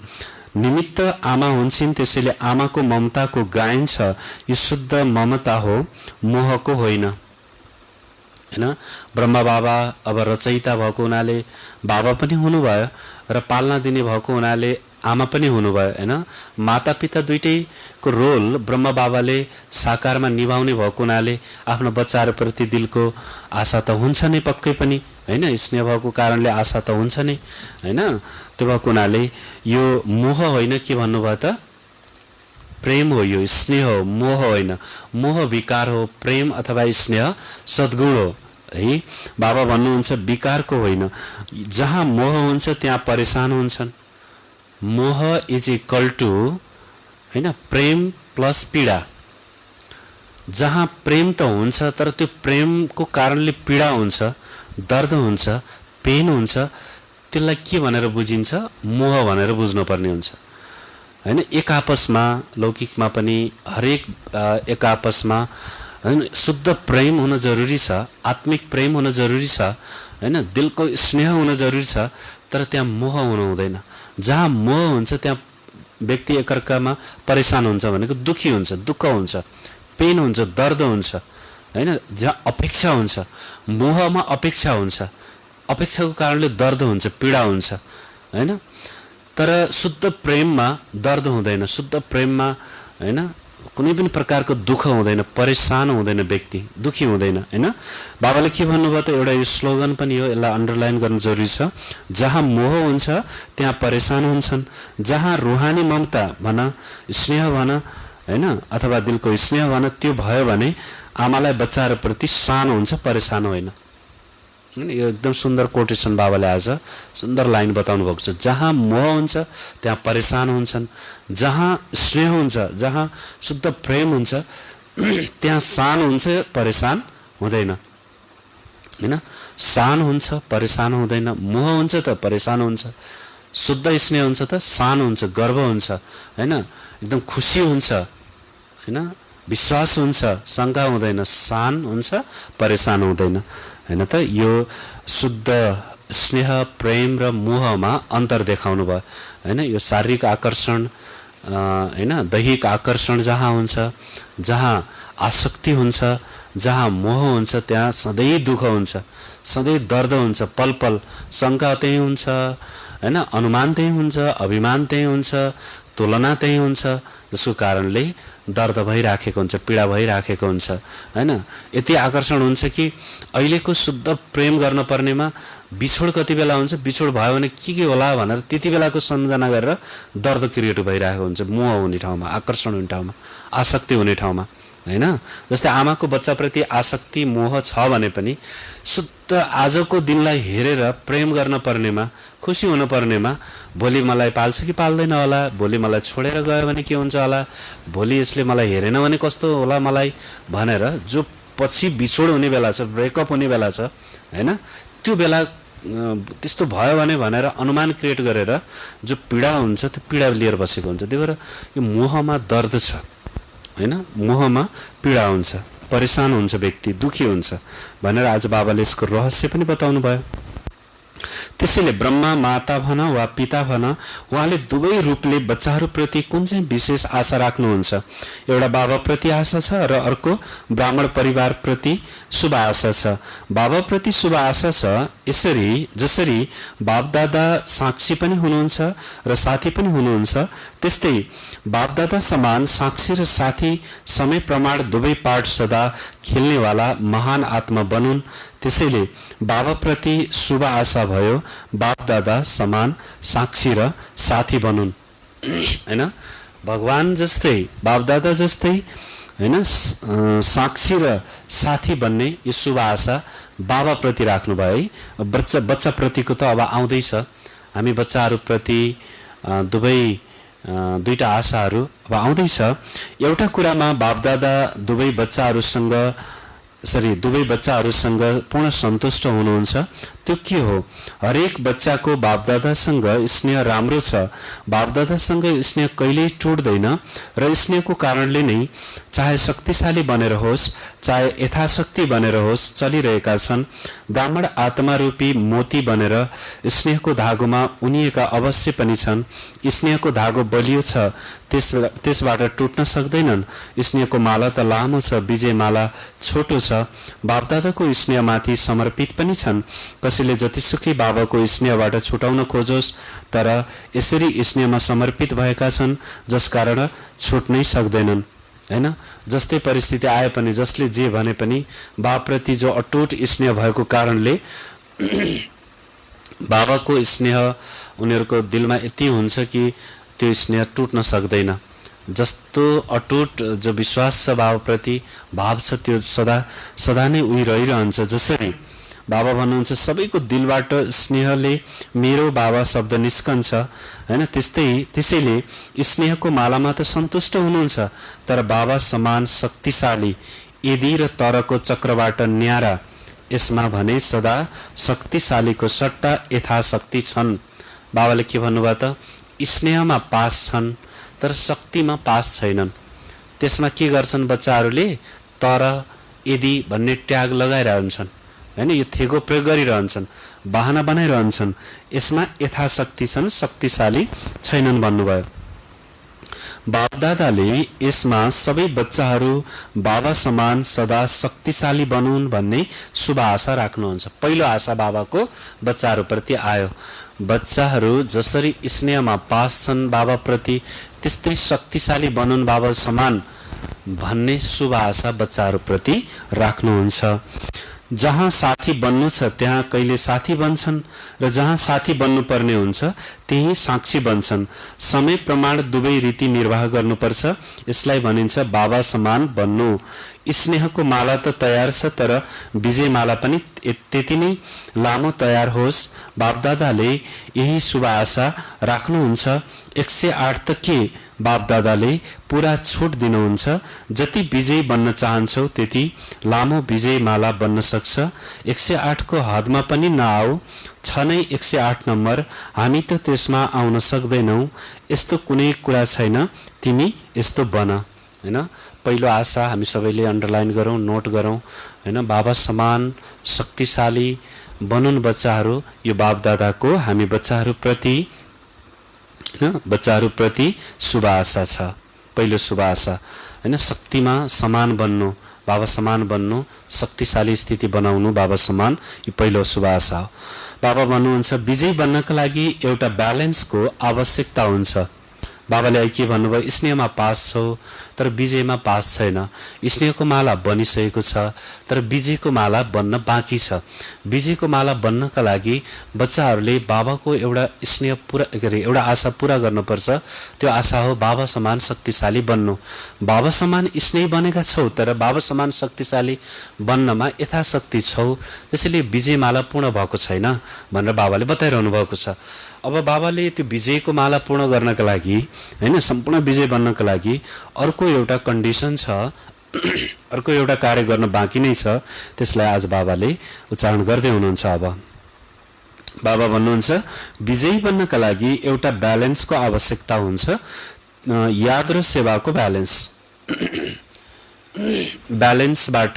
निमित्त आमा हुन्छन्, त्यसैले आमाको ममताको गायन छ। यो शुद्ध ममता हो, मोहको होइन हैन। ब्रह्मा बाबा अब रचयिता भएको हुनाले बाबा पनि हुनुभयो र पालना दिने भएको हुनाले आमा पनि हुनुभयो हैन। माता पिता दुईटैको रोल ब्रह्मा बाबाले साकारमा निभाउने भएको हुनाले आफ्नो बच्चाहरूप्रति दिलको आशा त हुन्छ नै पक्कै पनि हैन, स्नेह भएको कारणले आशा त हुन्छ नै हैन। त्यो भएको हुनाले यो मोह होइन, के भन्नुभयो त, प्रेम हो, यो स्नेह हो, मोह होइन। मोह विकार हो, प्रेम अथवा स्नेह सद्गुण हो है। बाबा भन्नुहुन्छ विकारको होइन। जहाँ मोह हुन्छ त्यहाँ परेशान हुन्छन्। मोह इज इक्वल टु हैन प्रेम प्लस पीडा। जहाँ प्रेम त हुन्छ तर त्यो प्रेमको कारणले पीडा हुन्छ, दर्द हुन्छ, पेन हुन्छ, त्यसलाई के भनेर बुझिन्छ, मोह भनेर बुझ्नुपर्ने हुन्छ हैन। एक आपसमा लौकिकमा पनि हरेक एक आपसमा शुद्ध प्रेम हुन जरुरी छ, आत्मिक प्रेम हुन जरुरी छ हैन। दिलको स्नेह हुन जरुरी छ, तर त्यहाँ मोह हुनु हुँदैन। जहाँ मोह हुन्छ त्यहाँ व्यक्ति एकअर्कामा परेशान हुन्छ भनेको दुखी हुन्छ, दुःख हुन्छ, पेन हुन्छ, दर्द हुन्छ हैन। जहाँ अपेक्षा हुन्छ, मोहमा अपेक्षा हुन्छ, अपेक्षाको कारणले दर्द हुन्छ, पीडा हुन्छ हैन। तर शुद्ध प्रेममा दर्द हुँदैन, शुद्ध प्रेममा हैन कुनै पनि प्रकारको दुःख हुँदैन, परेशान हुँदैन, व्यक्ति दुखी हुँदैन हैन। बाबाले के भन्नुभयो त, एउटा यो स्लोगन पनि हो, यसलाई अन्डरलाइन गर्न जरुरी छ। जहाँ मोह हुन्छ त्यहाँ परेशान हुन्छन्, जहाँ रुहानी ममता भन, स्नेह भन हैन, अथवा दिलको स्नेह भन, त्यो भयो भने आमालाई बच्चाहरूप्रति सानो हुन्छ, परेशान होइन। यो एकदम सुन्दर कोटेसन बाबाले आज सुन्दर लाइन बताउनु भएको छ। जहाँ मोह हुन्छ त्यहाँ परेशान हुन्छन्, जहाँ स्नेह हुन्छ, जहाँ शुद्ध प्रेम हुन्छ त्यहाँ सानो हुन्छ, परेशान हुँदैन हैन। सानो हुन्छ, परेशान हुँदैन। मोह हुन्छ त परेशान हुन्छ, शुद्ध स्नेह हुन्छ त सानो हुन्छ, गर्व हुन्छ हैन, एकदम खुसी हुन्छ हैन, विश्वास हुन्छ, शङ्का हुँदैन, सान हुन्छ, परेशान हुँदैन हैन। त यो शुद्ध स्नेह, प्रेम र मोहमा अन्तर देखाउनु भयो हैन। यो शारीरिक आकर्षण हैन, दैहिक आकर्षण जहाँ हुन्छ, जहाँ आसक्ति हुन्छ, जहाँ मोह हुन्छ त्यहाँ सधैँ दुःख हुन्छ, सधैँ दर्द हुन्छ, पल पल शङ्का त्यही हुन्छ हैन, अनुमान त्यही हुन्छ, अभिमान त्यही हुन्छ, तुलना त्यही हुन्छ, जसको कारणले दर्द भइराखेको हुन्छ, पीडा भइराखेको हुन्छ हैन। यति आकर्षण हुन्छ कि अहिलेको शुद्ध प्रेम गर्न पर्नेमा बिछोड कति बेला हुन्छ, बिछोड भयो भने के होला भनेर त्यति बेलाको सम्झना गरेर दर्द क्रिएट भइरहेको हुन्छ, मोह हुने ठाउँमा, आकर्षण हुने ठाउँमा, आसक्ति हुने ठाउँमा हैन। जस्तै आमाको बच्चाप्रति आसक्ति मोह छ भने पनि शुद्ध आजको दिनलाई हेरेर प्रेम गर्न पर्नेमा, खुसी हुन पर्नेमा, भोलि मलाई पाल्छ कि पाल्दैन होला, भोलि मलाई छोडेर गयो भने के हुन्छ होला, भोलि यसले मलाई हेरेन भने कस्तो होला मलाई भनेर जो पछि बिछोड हुने बेला छ, ब्रेकअप हुने बेला छ हैन, त्यो बेला त्यस्तो भयो भने भनेर अनुमान क्रिएट गरेर जो पीडा हुन्छ त्यो पीडा लिएर बसेको हुन्छ। त्यही भएर यो मोहमा दर्द छ हैन, मोहमा पीडा हुन्छ, परेशान हुन्छ, व्यक्ति दुखी हुन्छ भनेर आज बाबाले यसको रहस्य पनि बताउनु भयो। त्यसैले ब्रह्मा माता भन वा पिता भन, उहाँले दुवै रूपले बच्चाहरूप्रति कुन चाहिँ विशेष आशा राख्नुहुन्छ। एउटा बाबाप्रति आशा छ र अर्को ब्राह्मण परिवारप्रति शुभ आशा छ। बाबाप्रति शुभ आशा छ, यसरी जसरी बापदादा साक्षी पनि हुनुहुन्छ र साथी पनि हुनुहुन्छ, त्यस्तै बापदादा समान साक्षी र साथी समय प्रमाण दुवै पाठ सदा खेल्नेवाला महान आत्मा बनुन्। त्यसैले बाबाप्रति शुभ आशा भयो, बापदादा समान साक्षी र साथी बनुन् हैन। भगवान जस्तै, बापदादा जस्तै हैन, साक्षी र साथी बन्ने यो शुभ आशा बाबाप्रति राख्नुभयो है। बच्चाप्रतिको त अब आउँदैछ, हामी बच्चाहरूप्रति दुईटा आशाहरू अब आउँदैछ। एउटा कुरामा बापदादा दुवै बच्चाहरूसँग पूर्ण सन्तुष्ट हुनुहुन्छ। त्यो के हो? हरेक बच्चाको बापदादासँग स्नेह राम्रो छ। बापदादासँग स्नेह कहिल्यै टुट्दैन र स्नेहको कारणले नै चाहे शक्तिशाली बनेर होस्, चाहे यथाशक्ति बनेर होस्, चलिरहेका छन्। ब्राह्मण आत्मा रूपी मोती बनेर स्नेहको धागोमा उनिएका अवश्य पनि छन्। स्नेहको धागो बलियो छ, त्यसबाट टुट्न सक्दैनन्। स्नेहको माला त लामो छ, विजय माला छोटो छ। बापदादाको स्नेहमाथि समर्पित पनि छन्। कसैले जतिसुकै बाबाको स्नेहबाट छुटाउन खोजोस्, तर यसरी स्नेहमा समर्पित भएका छन् जसकारण छुट्नै सक्दैनन् हैन। जस्तै परिस्थिति आए पनि, जसले जे भने पनि बाबाप्रति जो अटुट स्नेह भएको कारणले बाबाको स्नेह उनीहरूको दिलमा यति हुन्छ कि त्यो स्नेह टुट्न सक्दैन। जस्तो अटुट जो विश्वास छ बाबाप्रति, भाव छ, त्यो सदा नै उही रहिरहन्छ। जसरी बाबा भन्नुहुन्छ सबैको दिलबाट स्नेहले मेरो बाबा शब्द निस्कन्छ हैन, त्यसैले स्नेहको मालामा त सन्तुष्ट हुनुहुन्छ, तर बाबा समान शक्तिशाली यदि र तरको चक्रबाट न्यारा। यसमा भने सदा शक्तिशालीको सट्टा यथाशक्ति छन्। बाबाले के भन्नुभयो त? स्नेहमा पास छन् तर शक्तिमा पास छैनन्। त्यसमा के गर्छन् बच्चाहरूले? तर यदि भन्ने ट्याग लगाइरहन्छन्। हैन, यो थेगो प्रयोग गरिरहन्छन्, बहाना बनाइरहन्छन्, यसमा यथाशक्ति छन्, शक्तिशाली छैनन् भन्नुभयो। बापदादाले यसमा सबै बच्चाहरू बाबा समान सदा शक्तिशाली बनुन् भन्ने शुभ आशा राख्नुहुन्छ। पहिलो आशा बाबाको बच्चाहरूप्रति आयो, बच्चाहरू जसरी स्नेहमा पास छन् बाबाप्रति, त्यस्तै शक्तिशाली बनुन् बाबा समान भन्ने शुभ आशा बच्चाहरूप्रति राख्नुहुन्छ। जहाँ साथी बन्नु छ त्यहाँ कहिले साथी बन्छन् र जहाँ साथी बन्नुपर्ने हुन्छ त्यही साक्षी बन्छन्। समय प्रमाण दुवै रीति निर्वाह गर्नुपर्छ, यसलाई भनिन्छ बाबा समान बन्नु। स्नेहको माला त तयार छ, तर विजय माला पनि त्यति नै लामो तयार होस्। बापदादाले यही शुभ आशा राख्नुहुन्छ। 108 त के बापदादाले पूरा छुट दिनुहुन्छ। जति विजय बन्न चाहन्छौ त्यति लामो विजय माला बन्न सक्छ। 108 को हदमा पनि नआऊ, छ नै 108 नम्बर, हामी त त्यसमा आउन सक्दैनौ। यस्तो कुनै कुरा छैन, तिमी यस्तो बन। हैन, पहिलो आशा हामी सबैले अन्डरलाइन गरौँ, नोट गरौँ। हैन, बाबा समान शक्तिशाली बनुन् बच्चाहरू, यो बापदादाको हामी बच्चाहरूप्रति शुभ आशा छ। पहिलो शुभ आशा हैन, शक्तिमा समान बन्नु, बाबा समान बन्नु, शक्तिशाली स्थिति बनाउनु बाबा समान, यो पहिलो शुभ आशा हो। बाबा भन्नुहुन्छ विजय बन्नका लागि एउटा ब्यालेन्सको आवश्यकता हुन्छ। बाबाले अहिले के भन्नुभयो, स्नेहमा पास छौ तर विजयमा पास छैन। स्नेहको माला बनिसकेको छ तर विजयको माला बन्न बाँकी छ। विजयको माला बन्नका लागि बच्चाहरूले बाबाको एउटा स्नेह पूरा एउटा आशा पूरा गर्नुपर्छ। त्यो आशा हो बाबा समान शक्तिशाली बन्नु। बाबा समान स्नेही बनेका छौ तर बाबा समान शक्तिशाली बन्नमा यथाशक्ति छौ, त्यसैले विजय माला पूर्ण भएको छैन भनेर बाबाले बताइरहनु भएको छ। अब बाबाले त्यो विजयको माला पूर्ण गर्नका लागि हैन, सम्पूर्ण विजय बन्नका लागि अर्को एउटा कन्डिसन छ, अर्को एउटा कार्य गर्न बाँकी नै छ। त्यसलाई आज बाबाले उच्चारण गर्दै हुनुहुन्छ। अब बाबा भन्नुहुन्छ विजयी बन्नका लागि एउटा ब्यालेन्सको आवश्यकता हुन्छ, याद र सेवाको ब्यालेन्स। ब्यालेन्सबाट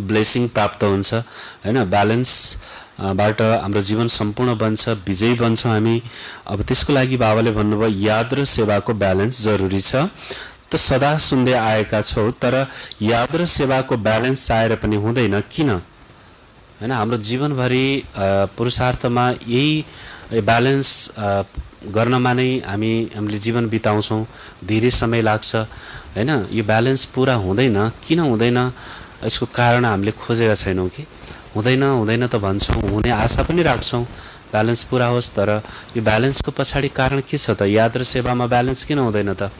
ब्लेसिङ प्राप्त हुन्छ हैन, ब्यालेन्स बाट हाम्रो जीवन सम्पूर्ण बन्छ, विजयी बन्छौँ हामी। अब त्यसको लागि बाबाले भन्नुभयो याद र सेवाको ब्यालेन्स जरुरी छ। त सदा सुन्दै आएका छौ, तर याद र सेवाको ब्यालेन्स चाहेर पनि हुँदैन, किन? हैन, हाम्रो जीवनभरि पुरुषार्थमा यही ब्यालेन्स गर्नमा नै हामीले जीवन बिताउँछौँ, धेरै समय लाग्छ हैन। यो ब्यालेन्स पूरा हुँदैन, किन हुँदैन? यसको कारण हामीले खोजेका छैनौँ कि हुँदैन त भन्छौँ, हुने आशा पनि राख्छौँ ब्यालेन्स पूरा होस्, तर यो ब्यालेन्सको पछाडि कारण के छ त? याद र सेवामा ब्यालेन्स किन हुँदैन त?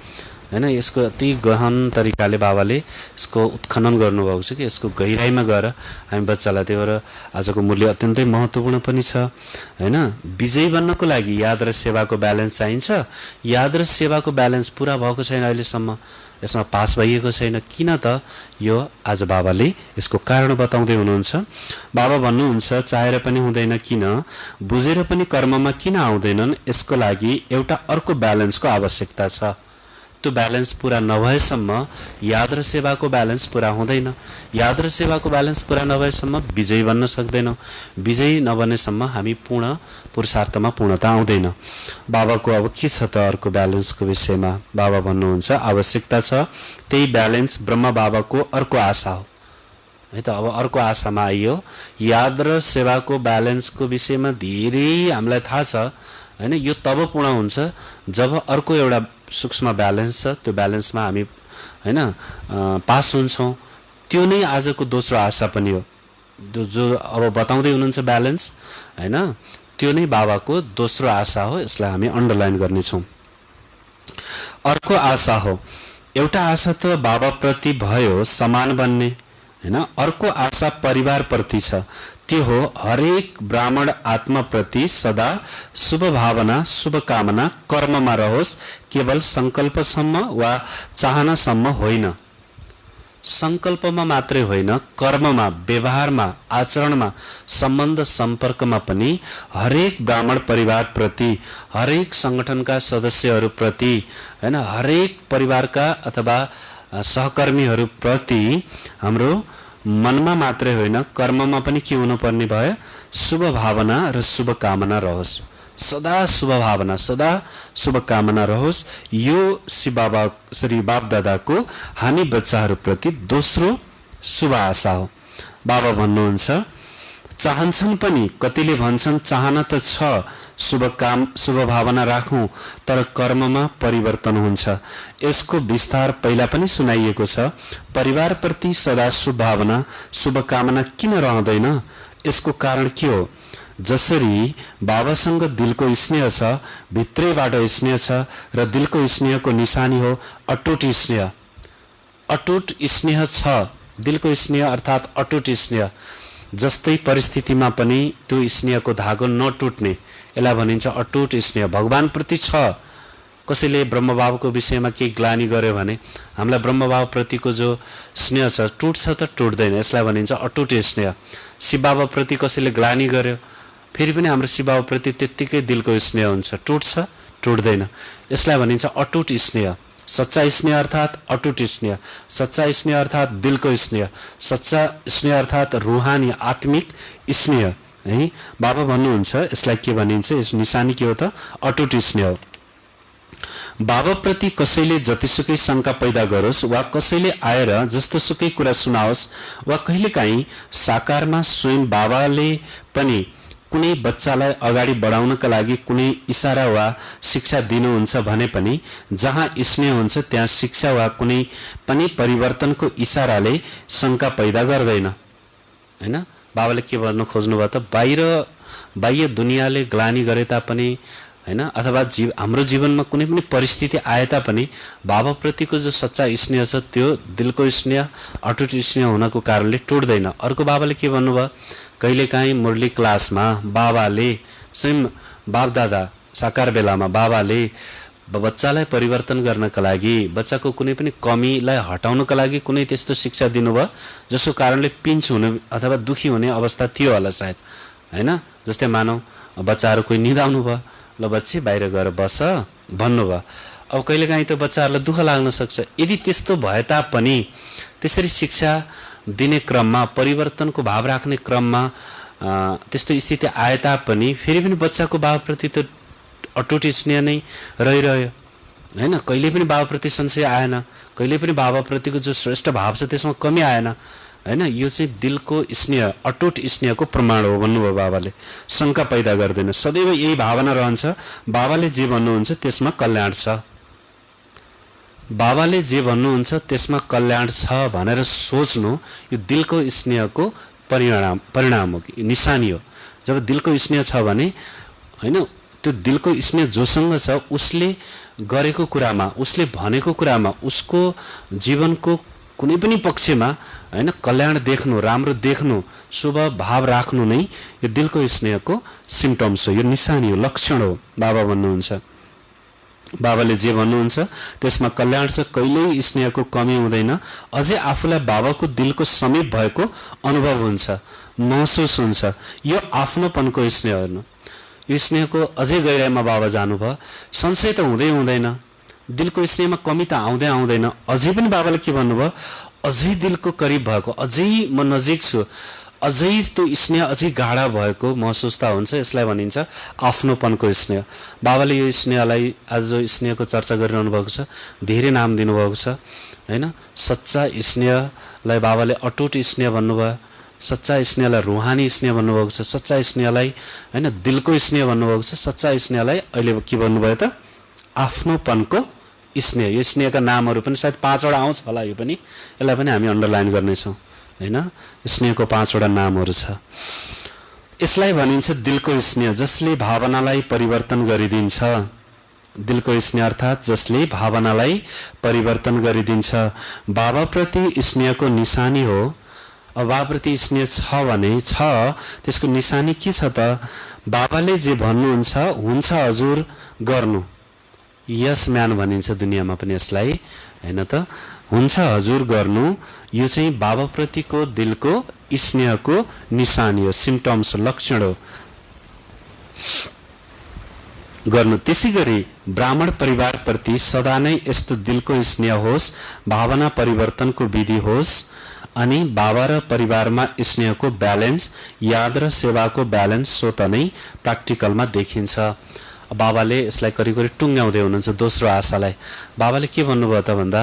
हैन, यसको अति गहन तरिकाले बाबाले यसको उत्खनन गर्नुभएको छ कि यसको गहिराइमा गएर हामी बच्चालाई, त्यही भएर आजको मूल्य अत्यन्तै महत्त्वपूर्ण पनि छ हैन। विजयी बन्नको लागि याद र सेवाको ब्यालेन्स चाहिन्छ। याद र सेवाको ब्यालेन्स पूरा भएको छैन अहिलेसम्म, यसमा पास भइएको छैन, किन त? यो आज बाबाले यसको कारण बताउँदै हुनुहुन्छ। बाबा भन्नुहुन्छ चाहेर पनि हुँदैन, किन? बुझेर पनि कर्ममा किन आउँदैनन्? यसको लागि एउटा अर्को ब्यालेन्सको आवश्यकता छ। त्यो ब्यालेन्स पूरा नभएसम्म याद र सेवाको ब्यालेन्स पूरा हुँदैन। याद र सेवाको ब्यालेन्स पूरा नभएसम्म विजयी बन्न सक्दैनौँ। विजयी नबनेसम्म हामी पूर्ण पुरुषार्थमा पूर्णता आउँदैन। बाबाको अब के छ त अर्को ब्यालेन्सको विषयमा? बाबा भन्नुहुन्छ आवश्यकता छ, त्यही ब्यालेन्स ब्रह्म बाबाको अर्को आशा हो है त। अब अर्को आशामा आइयो, याद र सेवाको ब्यालेन्सको विषयमा धेरै हामीलाई थाहा छ हैन। यो तब पूर्ण हुन्छ जब अर्को एउटा सूक्ष्म ब्यालेन्स छ, त्यो ब्यालेन्समा हामी हैन पास हुन्छौँ। त्यो नै आजको दोस्रो आशा पनि हो, जो अब बताउँदै हुनुहुन्छ ब्यालेन्स हैन, त्यो नै बाबाको दोस्रो आशा हो। यसलाई हामी अन्डरलाइन गर्नेछौँ। अर्को आशा हो, एउटा आशा त बाबाप्रति भयो समान बन्ने हैन, अर्को आशा परिवारप्रति छ, त्यो हो हरेक ब्राह्मण आत्माप्रति सदा शुभ भावना शुभकामना कर्ममा रहोस्, केवल संकल्पसम्म वा चाहनासम्म होइन। संकल्पमा मात्रै होइन, कर्ममा, व्यवहारमा, आचरणमा, सम्बन्ध सम्पर्कमा पनि हरेक ब्राह्मण परिवारप्रति, हरेक संगठनका सदस्यहरूप्रति हैन, हरेक परिवारका अथवा सहकर्मीहरूप्रति हाम्रो मनमा मात्रै होइन कर्ममा पनि के हुनुपर्ने भयो, शुभ भावना र शुभकामना रहोस्। सदा शुभ भावना, सदा शुभकामना रहोस्। यो श्री बाप दादाको हामी बच्चाहरूप्रति दोस्रो शुभ आशा हो। बाबा भन्नुहुन्छ चाहन्छन् पनि, कतिले भन्छन् चाहना त छ, शुभ भावना राखौं, तर कर्ममा परिवर्तन हुन्छ। यसको विस्तार पहिला पनि सुनाइएको छ। परिवारप्रति सदा शुभ भावना शुभकामना किन रहँदैन? यसको कारण के हो? जसरी बाबासँग दिलको स्नेह छ, भित्रैबाट स्नेह छ, र दिलको स्नेहको निशानी हो अटुट स्नेह। अटुट स्नेह छ, दिलको स्नेह अर्थात् अटुट स्नेह। जस्तै परिस्थितिमा पनि त्यो स्नेहको धागो नटुट्ने, यसलाई भनिन्छ अटुट स्नेह। भगवानप्रति छ, कसैले ब्रह्मबाबुको विषयमा केही ग्लानी गर्यो भने हामीलाई ब्रह्मबाबुप्रतिको जो स्नेह छ टुट्छ त टुट्दैन, यसलाई भनिन्छ अटुट स्नेह। शिवबाबाप्रति कसैले ग्लानी गर्यो, फेरि पनि हाम्रो शिवबाबाप्रति त्यत्तिकै दिलको स्नेह हुन्छ, टुट्छ टुट्दैन, यसलाई भनिन्छ अटुट स्नेह। सच्चा स्नेह अर्थात् अटुट स्नेह, सच्चा स्नेह अर्थात् दिलको स्नेह, सच्चा स्नेह अर्थात् रूहानी आत्मिक स्नेह है। बाबा भन्नुहुन्छ यसलाई के भनिन्छ, यस निशानी के हो त? अटुट स्नेह। बाबाप्रति कसैले जतिसुकै शंका पैदा गरोस् वा कसैले आएर जस्तोसुकै कुरा सुनाओस् वा कहिलेकाहीँ साकारमा स्वयं बाबाले पनि कुनै बच्चालाई अगाडि बढाउनका लागि कुनै इशारा वा शिक्षा दिनुहुन्छ भने पनि जहाँ स्नेह हुन्छ त्यहाँ शिक्षा वा कुनै पनि परिवर्तनको इशाराले शंका पैदा गर्दैन हैन। बाबाले के भन्नु खोज्नुभयो त? बाह्य दुनियाँले ग्लानी गरे तापनि हैन, अथवा हाम्रो जीवनमा कुनै पनि परिस्थिति आए तापनि बाबाप्रतिको जो सच्चा स्नेह छ त्यो दिलको स्नेह अटुट स्नेह हुनको कारणले टुट्दैन। अर्को बाबाले के भन्नुभयो? कहिलेकाहीँ मुरली क्लासमा बाबाले स्वयं बापदादा साकार बेलामा बाबाले बच्चालाई परिवर्तन गर्नका लागि, बच्चाको कुनै पनि कमीलाई हटाउनका लागि कुनै त्यस्तो शिक्षा दिनुभयो जसको कारणले पिन्च हुने अथवा दुखी हुने अवस्था थियो होला सायद हैन। जस्तै मानौ बच्चाहरू कोही निदाउनु भयो, ल बच्चे बाहिर गएर बस भन्नुभयो। अब कहिलेकाहीँ त बच्चाहरूलाई दुःख लाग्न सक्छ। यदि त्यस्तो भए तापनि त्यसरी शिक्षा दिने क्रममा, परिवर्तनको भाव राख्ने क्रममा त्यस्तो स्थिति आए तापनि फेरि पनि बच्चाको बाबाप्रति त अटुट स्नेह नै रहिरह्यो हैन। कहिले पनि बाबाप्रति संशय आएन, कहिले पनि बाबाप्रतिको जो श्रेष्ठ भाव छ त्यसमा कमी आएन हैन। यो चाहिँ दिलको स्नेह अटुट स्नेहको प्रमाण हो भन्नुभयो बाबाले। शंका पैदा गर्दैन, सदैव यही भावना रहन्छ, बाबाले जे भन्नुहुन्छ त्यसमा कल्याण छ, बाबाले जे भन्नुहुन्छ त्यसमा कल्याण छ भनेर सोच्नु यो दिलको स्नेहको परिणाम हो, निशानी हो। जब दिलको स्नेह छ भने हैन, त्यो दिलको स्नेह जोसँग छ उसले गरेको कुरामा, उसले भनेको कुरामा, उसको जीवनको कुनै पनि पक्षमा हैन कल्याण देख्नु, राम्रो देख्नु, शुभ भाव राख्नु नै यो दिलको स्नेहको सिम्पटम्स हो, यो निशानी हो, लक्षण हो। बाबा भन्नुहुन्छ बाबाले जे भन्नुहुन्छ त्यसमा कल्याण छ, कहिल्यै स्नेहको कमी हुँदैन। अझै आफूलाई बाबाको दिलको समीप भएको अनुभव हुन्छ, महसुस हुन्छ। यो आफ्नोपनको स्नेह हेर्नु, यो स्नेहको अझै गहिराइमा बाबा जानुभयो। संशय त हुँदैन, दिलको स्नेहमा कमी त आउँदैन। अझै पनि बाबाले के भन्नुभयो? अझै दिलको करिब भएको, अझै म नजिक छु, अझै त्यो स्नेह अझै गाढा भएको महसुस त हुन्छ। यसलाई भनिन्छ आफ्नोपनको स्नेह। बाबाले यो स्नेहलाई आज जो स्नेहको चर्चा गरिरहनु भएको छ धेरै नाम दिनुभएको छ हैन। सच्चा स्नेहलाई बाबाले अटुट स्नेह भन्नुभयो, सच्चा स्नेहलाई रूहानी स्नेह भन्नुभएको छ, सच्चा स्नेहलाई हैन दिलको स्नेह भन्नुभएको छ, सच्चा स्नेहलाई अहिले के भन्नुभयो त? आफ्नोपनको स्नेह। यो स्नेहका नामहरू पनि सायद 5 वटा आउँछ होला, यो पनि यसलाई पनि हामी अन्डरलाइन गर्नेछौँ हैन। स्नेहको 5 वटा नामहरू छ। यसलाई भनिन्छ दिलको स्नेह, जसले भावनालाई परिवर्तन गरिदिन्छ। दिलको स्नेह अर्थात् जसले भावनालाई परिवर्तन गरिदिन्छ। बाबाप्रति स्नेहको निशानी हो। अब बाबाप्रति स्नेह छ भने छ, त्यसको निशानी के छ त? बाबाले जे भन्नुहुन्छ हुन्छ हजुर गर्नु। यस म्यान भनिन्छ दुनियाँमा पनि यसलाई हैन त, हुन्छ हजुर गर्नु। यो चाहिँ बाबाप्रतिको दिलको स्नेहको निशानी हो, सिम्पटम्स, लक्षण हो गर्नु। त्यसैगरी ब्राह्मण परिवारप्रति सदा नै यस्तो दिलको स्नेह होस्, भावना परिवर्तनको विधि होस् अनि बाबा र परिवारमा स्नेहको ब्यालेन्स, याद र सेवाको ब्यालेन्स स्वत नै प्र्याक्टिकलमा देखिन्छ। बाबाले यसलाई करिब टुङ्ग्याउँदै हुनुहुन्छ दोस्रो आशालाई। बाबाले के भन्नुभयो त भन्दा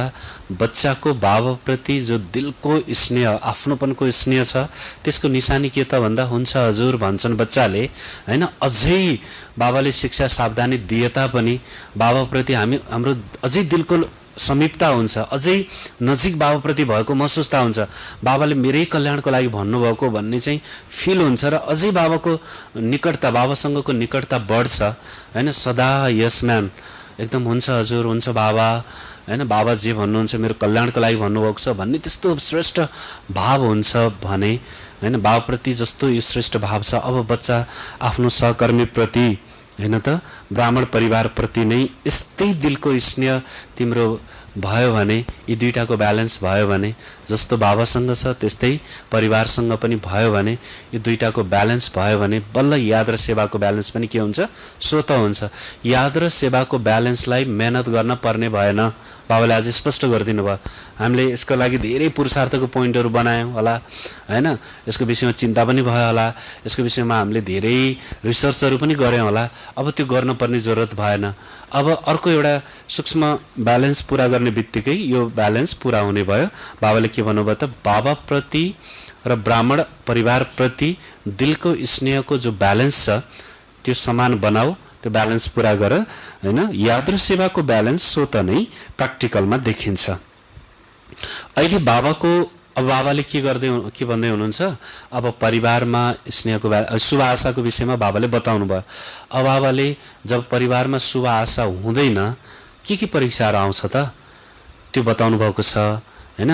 बच्चाको बाबाप्रति जो दिलको स्नेह, आफ्नोपनको स्नेह छ त्यसको निशानी के त भन्दा हुन्छ हजुर भन्छन् बच्चाले हैन। अझै बाबाले शिक्षा सावधानी दिए तापनि बाबाप्रति हाम्रो अझै दिलको समीपता हुन्छ, अझै नजिक बाबाप्रति भएको महसुसता हुन्छ। बाबाले मेरै कल्याणको लागि भन्नुभएको भन्ने चाहिँ फिल हुन्छ र अझै बाबाको निकटता, बाबासँगको निकटता बढ्छ हैन। सदा यस म्यान, एकदम हुन्छ हजुर, हुन्छ बाबा हैन, बाबा जे भन्नुहुन्छ मेरो कल्याणको लागि भन्नुभएको छ भन्ने त्यस्तो श्रेष्ठ भाव हुन्छ भने हैन। बाबाप्रति जस्तो यो श्रेष्ठ भाव छ, अब बच्चा आफ्नो सहकर्मीप्रति हैन त ब्राह्मण परिवारप्रति नै यस्तै दिलको स्नेह तिम्रो भयो भने, यी दुईटाको ब्यालेन्स भयो भने, जस्तो बाबासँग छ त्यस्तै परिवारसँग पनि भयो भने, यो दुईटाको ब्यालेन्स भयो भने बल्ल याद र सेवाको ब्यालेन्स पनि के हुन्छ, स्वत हुन्छ। याद र सेवाको ब्यालेन्सलाई मेहनत गर्न पर्ने भएन। बाबाले आज स्पष्ट गरिदिनु भयो। हामीले यसको लागि धेरै पुरुषार्थको पोइन्टहरू बनायौँ होला हैन, यसको विषयमा चिन्ता पनि भयो होला, यसको विषयमा हामीले धेरै रिसर्चहरू पनि गऱ्यौँ होला। अब त्यो गर्नुपर्ने जरुरत भएन। अब अर्को एउटा सूक्ष्म ब्यालेन्स पुरा गर्ने बित्तिकै यो ब्यालेन्स पुरा हुने भयो। बाबाले के भन्नुभयो त बाबाप्रति र ब्राह्मण परिवारप्रति दिलको स्नेहको जो ब्यालेन्स छ त्यो समान बनाऊ, त्यो ब्यालेन्स पुरा गर हैन। याद र सेवाको ब्यालेन्स स्वत नै प्र्याक्टिकलमा देखिन्छ। अहिले बाबाको, अब बाबाले के भन्दै हुनुहुन्छ, अब परिवारमा स्नेहको शुभ आशाको विषयमा बाबाले बताउनु भयो। अब बाबाले जब परिवारमा शुभ आशा हुँदैन के परीक्षाहरू आउँछ त त्यो बताउनु भएको छ हैन।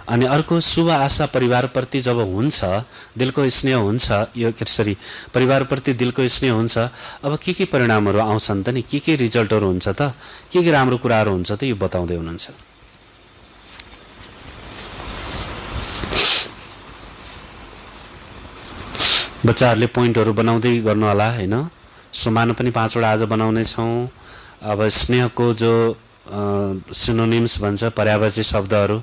अनि अर्को शुभ आशा परिवारप्रति जब हुन्छ, दिलको स्नेह हुन्छ, यो कसरी परिवारप्रति दिलको स्नेह हुन्छ, अब के परिणामहरू आउँछन् त नि, के रिजल्टहरू हुन्छ त, के राम्रो कुराहरू हुन्छ त, यो बताउँदै हुनुहुन्छ। बच्चाहरूले पोइन्टहरू बनाउँदै गर्नु होला हैन। सुमान पनि 5 वटा आज बनाउने छौँ। अब स्नेहको जो सिनोनिम्स भन्छ, पर्यायवाची शब्दहरू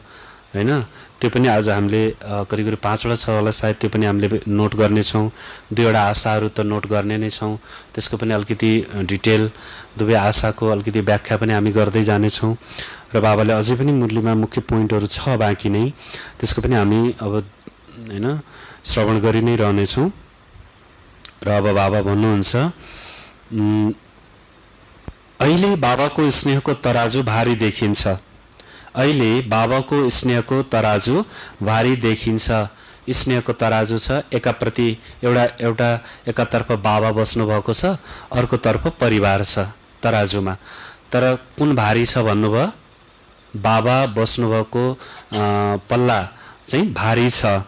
हैन, त्यो पनि आज हामीले करिब 5 वटा छ होला सायद, त्यो पनि हामीले नोट गर्नेछौँ। 2 वटा आशाहरू त नोट गर्ने नै छौँ, त्यसको पनि अलिकति डिटेल, दुवै आशाको अलिकति व्याख्या पनि हामी गर्दै जानेछौँ। र बाबाले अझै पनि मुरलीमा मुख्य पोइन्टहरू छ बाँकी नै, त्यसको पनि हामी अब हैन श्रवण गरि नै रहनेछौँ। र अब बाबा भन्नुहुन्छ अहिले बाबाको स्नेहको तराजु भारी देखिन्छ। अहिले बाबाको स्नेहको तराजु भारी देखिन्छ। स्नेहको तराजु छ, एकाप्रति एउटा एकातर्फ बाबा बस्नु भएको छ, अर्कोतर्फ परिवार छ तराजुमा। तर कुन भारी छ भन्नुभयो, बाबा बस्नुभएको पल्ला चाहिँ भारी छ।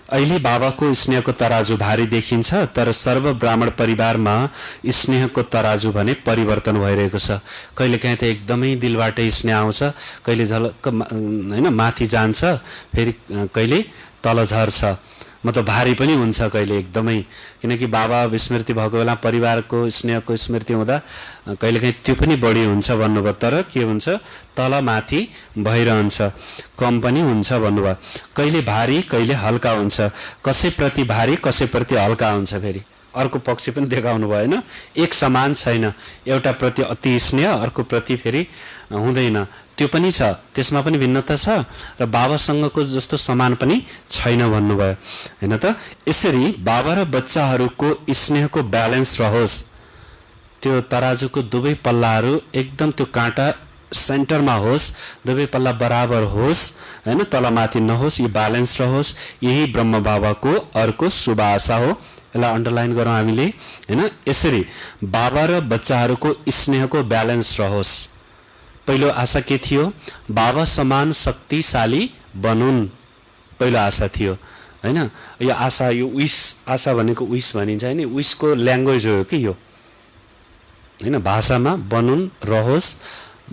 अहिले बाबाको स्नेहको तराजु भारी देखिन्छ, तर सर्व ब्राह्मण परिवारमा स्नेहको तराजु भने परिवर्तन भइरहेको छ। कहिलेकाहीँ त एकदमै दिलबाटै स्नेह आउँछ, कहिले झलक्क हैन माथि जान्छ, फेरि कहिले तल झर्छ, मतलब भारी पनि हुन्छ कहिले एकदमै। किनकि बाबा विस्मृति भएको बेला परिवारको स्नेहको स्मृति हुँदा कहिलेकाहीँ त्यो पनि बढी हुन्छ भन्नुभयो। तर के हुन्छ, तल माथि भइरहन्छ, कम पनि हुन्छ भन्नुभयो। कहिले भारी कहिले हल्का हुन्छ, कसैप्रति भारी कसैप्रति हल्का हुन्छ। फेरि अर्को पक्ष पनि देखाउनु भयो हैन, एक समान छैन, एउटा प्रति अति स्नेह, अर्को प्रति फेरि हुँदैन, त्यो पनि छ, त्यसमा पनि भिन्नता छ। र बाबासँगको जस्तो समान पनि छैन भन्नुभयो हैन त। यसरी बाबा र बच्चाहरूको स्नेहको ब्यालेन्स रहोस्, त्यो तराजुको दुवै पल्लाहरू एकदम त्यो काँटा सेन्टरमा होस्, दुवै पल्ला बराबर होस् हैन, तलमाथि नहोस्, यो ब्यालेन्स रहोस्। यही ब्रह्म बाबाको अर्को शुभ आशा हो। यसलाई अन्डरलाइन गरौँ हामीले हैन। यसरी बाबा र बच्चाहरूको स्नेहको ब्यालेन्स रहोस्। पहिलो आशा के थियो, बाबा समान शक्तिशाली बनुन्, पहिलो आशा थियो हैन। यो आशा, यो विश, आशा भनेको विश भनिन्छ हैन, विशको ल्याङ्ग्वेज हो कि यो हैन, भाषामा बनुन्, रहोस्,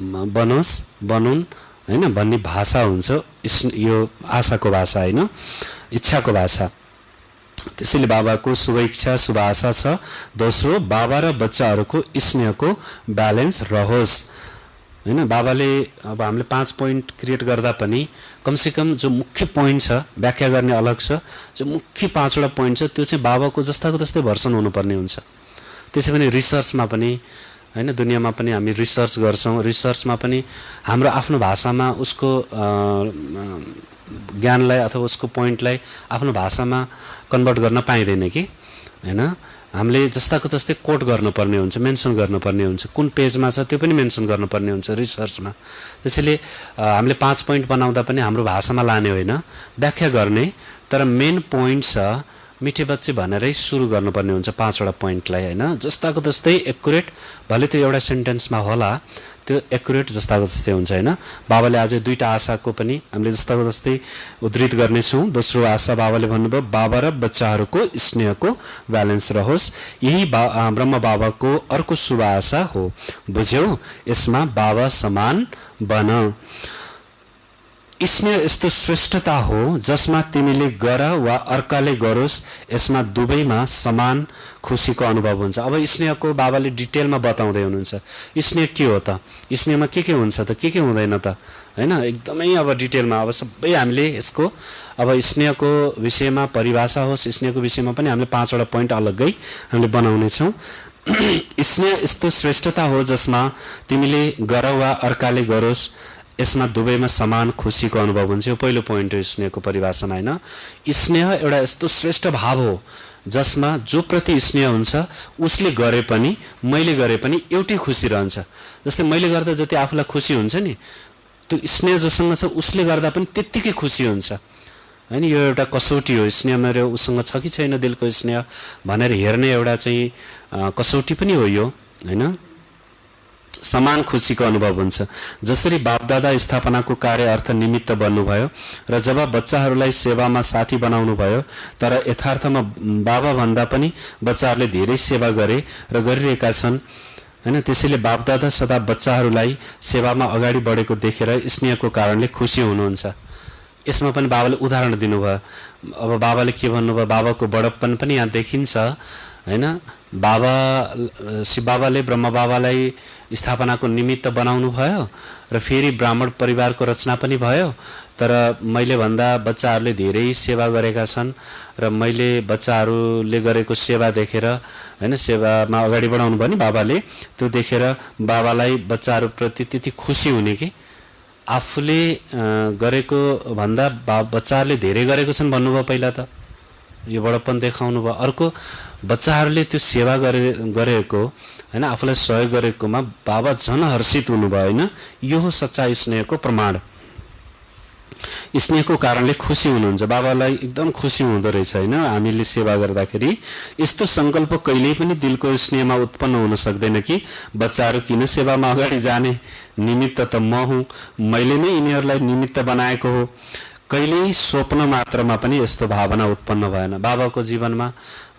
बनोस्, बनुन् हैन भन्ने भाषा हुन्छ। यो आशाको भाषा हैन, इच्छाको भाषा। त्यसैले बाबाको शुभ इच्छा शुभ आशा छ। दोस्रो, बाबा र बच्चाहरूको स्नेहको ब्यालेन्स रहोस्। हैन। बाबाले अब हामीले 5 पोइन्ट क्रिएट गर्दा पनि कमसेकम जो मुख्य पोइन्ट छ, व्याख्या गर्ने अलग छ, जो मुख्य 5 वटा पोइन्ट छ त्यो चाहिँ बाबाको जस्ताको तस्तै भर्सन हुनुपर्ने हुन्छ। त्यसै पनि रिसर्चमा पनि हैन, दुनियाँमा पनि हामी रिसर्च गर्छौँ, रिसर्चमा पनि हाम्रो आफ्नो भाषामा उसको ज्ञानलाई अथवा उसको पोइन्टलाई आफ्नो भाषामा कन्भर्ट गर्न पाइँदैन कि हैन। हामीले जस्ताको तस्तै कोट गर्नुपर्ने हुन्छ, मेन्सन गर्नुपर्ने हुन्छ, कुन पेजमा छ त्यो पनि मेन्सन गर्नुपर्ने हुन्छ रिसर्चमा। त्यसैले हामीले 5 पोइन्ट बनाउँदा पनि हाम्रो भाषामा लाने होइन, व्याख्या गर्ने, तर मेन पोइन्ट छ मिठे बच्चे भनेरै सुरु गर्नुपर्ने हुन्छ 5 वटा पोइन्टलाई हैन। जस्ताको तस्तै एक्युरेट, भले त्यो एउटा सेन्टेन्समा होला, त्यो एक्युरेट जस्ताको तस्तै हुन्छ हैन। बाबाले आज 2टा आशाको पनि हामीले जस्ताको तस्तै उद्धृत गर्नेछौँ। दोस्रो आशा बाबाले भन्नुभयो, बाबा र बच्चाहरूको स्नेहको ब्यालेन्स रहोस्, यही ब्रह्म बाबाको अर्को शुभ आशा हो, बुझ्यौ, यसमा बाबा समान बन। स्नेह यस्तो श्रेष्ठता हो जसमा तिमीले गर वा अर्काले गरोस्, यसमा दुवैमा समान खुसीको अनुभव हुन्छ। अब स्नेहको बाबाले डिटेलमा बताउँदै हुनुहुन्छ, स्नेह के हो त, स्नेहमा के हुन्छ त, के हुँदैन त हैन, एकदमै अब डिटेलमा। अब सबै हामीले यसको अब स्नेहको विषयमा परिभाषा होस्, स्नेहको विषयमा पनि हामीले 5 वटा पोइन्ट अलग्गै हामीले बनाउने छौँ। स्नेह यस्तो श्रेष्ठता हो जसमा तिमीले गर वा अर्काले गरोस्, यसमा दुवैमा समान खुसीको अनुभव हुन्छ। यो पहिलो पोइन्ट हो स्नेहको परिभाषामा हैन। स्नेह एउटा यस्तो श्रेष्ठ भाव हो जसमा जो प्रति स्नेह हुन्छ उसले गरे पनि मैले गरे पनि एउटै खुसी रहन्छ। जस्तै मैले गर्दा जति आफूलाई खुसी हुन्छ नि, त्यो स्नेह जोसँग छ उसले गर्दा पनि त्यत्तिकै खुसी हुन्छ हैन। यो एउटा कसौटी हो, स्नेह मेरो उसँग छ कि छैन दिलको स्नेह भनेर हेर्ने एउटा चाहिँ कसौटी पनि हो यो हैन। समान खुसीको अनुभव हुन्छ। जसरी बापदादा स्थापनाको कार्य अर्थ निमित्त बन्नुभयो र जब बच्चाहरूलाई सेवामा साथी बनाउनु भयो, तर यथार्थमा बाबा भन्दा पनि बच्चाहरूले धेरै सेवा गरे र गरिरहेका छन् हैन। त्यसैले बापदादा सदा बच्चाहरूलाई सेवामा अगाडि बढेको देखेर स्नेहको कारणले खुसी हुनुहुन्छ। यसमा पनि बाबाले उदाहरण दिनुभयो। अब बाबाले के भन्नुभयो, बाबाको बडप्पन पनि यहाँ देखिन्छ हैन। शिव बाबाले ब्रह्म बाबालाई स्थापनाको निमित्त बनाउनु भयो र फेरि ब्राह्मण परिवारको रचना पनि भयो, तर मैले भन्दा बच्चाहरूले धेरै सेवा गरेका छन् र मैले बच्चाहरूले गरेको सेवा देखेर हैन, सेवामा अगाडि बढाउनु भयो नि बाबाले, त्यो देखेर बाबालाई बच्चाहरूप्रति त्यति खुसी हुने कि आफूले गरेको भन्दा बच्चाहरूले धेरै गरेको छन् भन्नुभयो पहिला त, यो बडप्पन देखाउनु भयो। अर्को बच्चाहरूले त्यो सेवा गरेको हैन, आफूलाई सहयोग गरेकोमा बाबा झन हर्षित हुनुभयो हैन। यो हो सच्चा स्नेहको प्रमाण। स्नेहको कारणले खुसी हुनुहुन्छ, बाबालाई एकदम खुसी हुँदो रहेछ हैन हामीले सेवा गर्दाखेरि। यस्तो संकल्प कहिल्यै पनि दिलको स्नेहमा उत्पन्न हुन सक्दैन कि बच्चाहरू किन सेवामा अगाडि जाने, निमित्त त म हुँ, मैले नै यिनीहरूलाई निमित्त बनाएको हो। कहिल्यै स्वप्न मात्रमा पनि यस्तो भावना उत्पन्न भएन। बाबाको जीवनमा,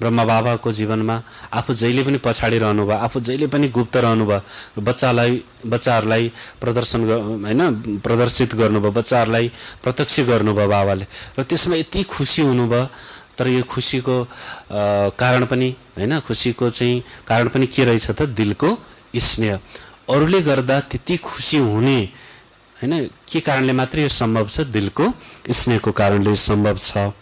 ब्रह्म बाबाको जीवनमा आफू जहिले पनि पछाडि रहनु भयो, आफू जहिले पनि गुप्त रहनु भयो, बच्चाहरूलाई प्रदर्शित गर्नुभयो, बच्चाहरूलाई प्रत्यक्ष गर्नुभयो बाबाले, र त्यसमा यति खुसी हुनुभयो। तर यो खुसीको कारण पनि हैन, खुसीको चाहिँ कारण पनि के रहेछ त, दिलको स्नेह। अरूले गर्दा त्यति खुसी हुने हैन, के कारणले मात्रै यो सम्भव छ, दिलको स्नेहको कारणले सम्भव छ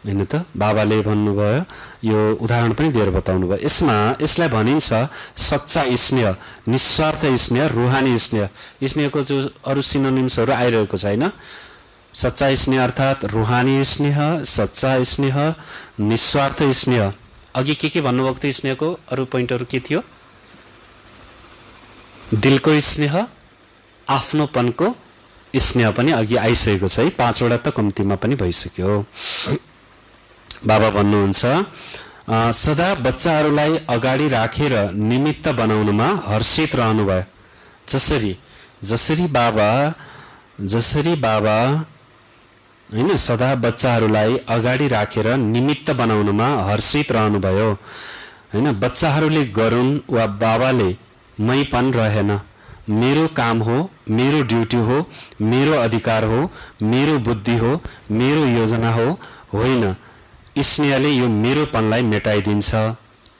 हैन त। बाबाले भन्नुभयो, यो उदाहरण पनि दिएर बताउनु भयो। यसलाई भनिन्छ सच्चा स्नेह, निस्वार्थ स्नेह, रुहानी स्नेह। स्नेहको जो अरू सिनोनिम्सहरू आइरहेको छ हैन। सच्चा स्नेह अर्थात् रुहानी स्नेह, सच्चा स्नेह, निस्वार्थ स्नेह। अघि के भन्नुभएको थियो स्नेहको अरू पोइन्टहरू के थियो? दिलको स्नेह, आफ्नोपनको स्नेह पनि अघि आइसकेको छ है। 5 वटा त कम्तीमा पनि भइसक्यो। बाबा भन्नुहुन्छ, सदा बच्चाहरूलाई अगाडि राखेर निमित्त बनाउनुमा हर्षित रहनुभयो। जसरी बाबा हैन सदा बच्चाहरूलाई अगाडि राखेर निमित्त बनाउनुमा हर्षित रहनुभयो हैन। बच्चाहरूले गरून् वा बाबाले मैपन रहेन, मेरो काम हो, मेरो ड्युटी हो, मेरो अधिकार हो, मेरो बुद्धि हो, मेरो योजना हो, होइन। स्नेहले यो मेरोपनलाई मेटाइदिन्छ।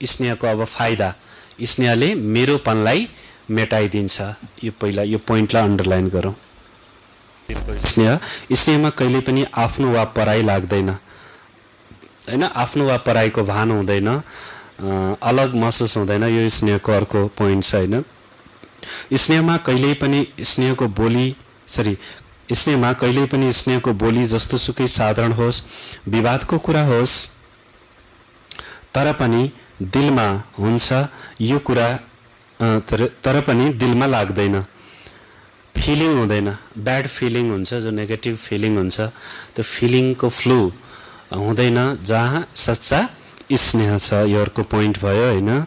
स्नेहको अब फाइदा, स्नेहले मेरोपनलाई मेटाइदिन्छ। यो पहिला यो पोइन्टलाई अन्डरलाइन गरौँ। स्नेहमा कहिले पनि आफ्नो वा पराई लाग्दैन हैन, आफ्नो वा पराईको भान हुँदैन, अलग महसुस हुँदैन। यो स्नेहको अर्को पोइन्ट छ हैन। स्नेहमा कहिल्यै पनि स्नेहको बोली जस्तो सुकै साधारण होस्, विवादको कुरा होस्, तर पनि दिलमा हुन्छ यो कुरा, तर पनि दिलमा लाग्दैन, फिलिङ हुँदैन, ब्याड फिलिङ हुन्छ, जो नेगेटिभ फिलिङ हुन्छ त्यो फिलिङको फ्लो हुँदैन जहाँ सच्चा स्नेह छ। यो अर्को पोइन्ट भयो हैन।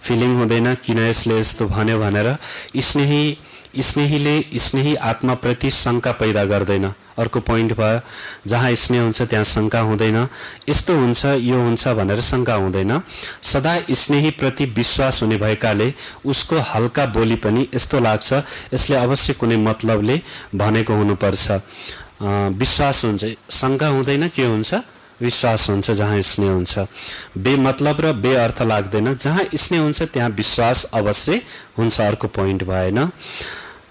फिलिङ हुँदैन, किन यसले यस्तो भन्यो भनेर स्नेही आत्माप्रति शङ्का पैदा गर्दैन। अर्को पोइन्ट भयो, जहाँ स्नेह हुन्छ त्यहाँ शङ्का हुँदैन, यस्तो हुन्छ यो हुन्छ भनेर शङ्का हुँदैन। सदा स्नेहीप्रति विश्वास हुने भएकाले उसको हल्का बोली पनि यस्तो लाग्छ यसले अवश्य कुनै मतलबले भनेको हुनुपर्छ। विश्वास हुन्छ, शङ्का हुँदैन, के हुन्छ, विश्वास हुन्छ जहाँ स्नेह हुन्छ। बेमतलब र बेअर्थ लाग्दैन, जहाँ स्नेह हुन्छ त्यहाँ विश्वास अवश्य हुन्छ। अर्को पोइन्ट भएन।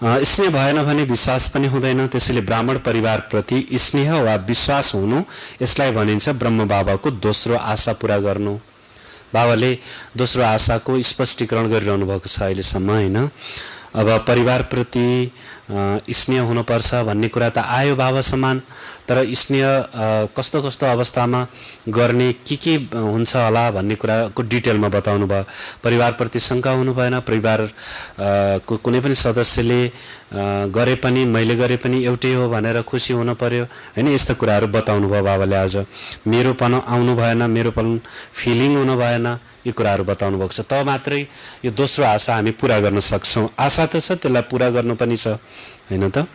स्नेह भएन भने विश्वास पनि हुँदैन। त्यसैले ब्राह्मण परिवारप्रति स्नेह वा विश्वास हुनु, यसलाई भनिन्छ ब्रह्म बाबाको दोस्रो आशा पूरा गर्नु। बाबाले दोस्रो आशाको स्पष्टीकरण गरिरहनु भएको छ अहिलेसम्म हैन। अब परिवारप्रति स्नेह हुनुपर्छ भन्ने कुरा त आयो बाबा समान, तर स्नेह कस्तो कस्तो अवस्थामा गर्ने के हुन्छ होला भन्ने कुराको डिटेलमा बताउनु भयो। परिवारप्रति शङ्का हुनु भएन, परिवारको कुनै पनि सदस्यले गरे पनि मैले गरे पनि एउटै हो भनेर खुसी हुन पर्यो हैन। यस्ता कुराहरू बताउनु भयो बाबाले आज। मेरोपन आउनु भएन, मेरोपन फिलिङ हुनु भएन, यी कुराहरू बताउनु भएको छ। त मात्रै यो दोस्रो आशा हामी पूरा गर्न सक्छौँ। आशा त छ, त्यसलाई पूरा गर्नु पनि छ हैन त,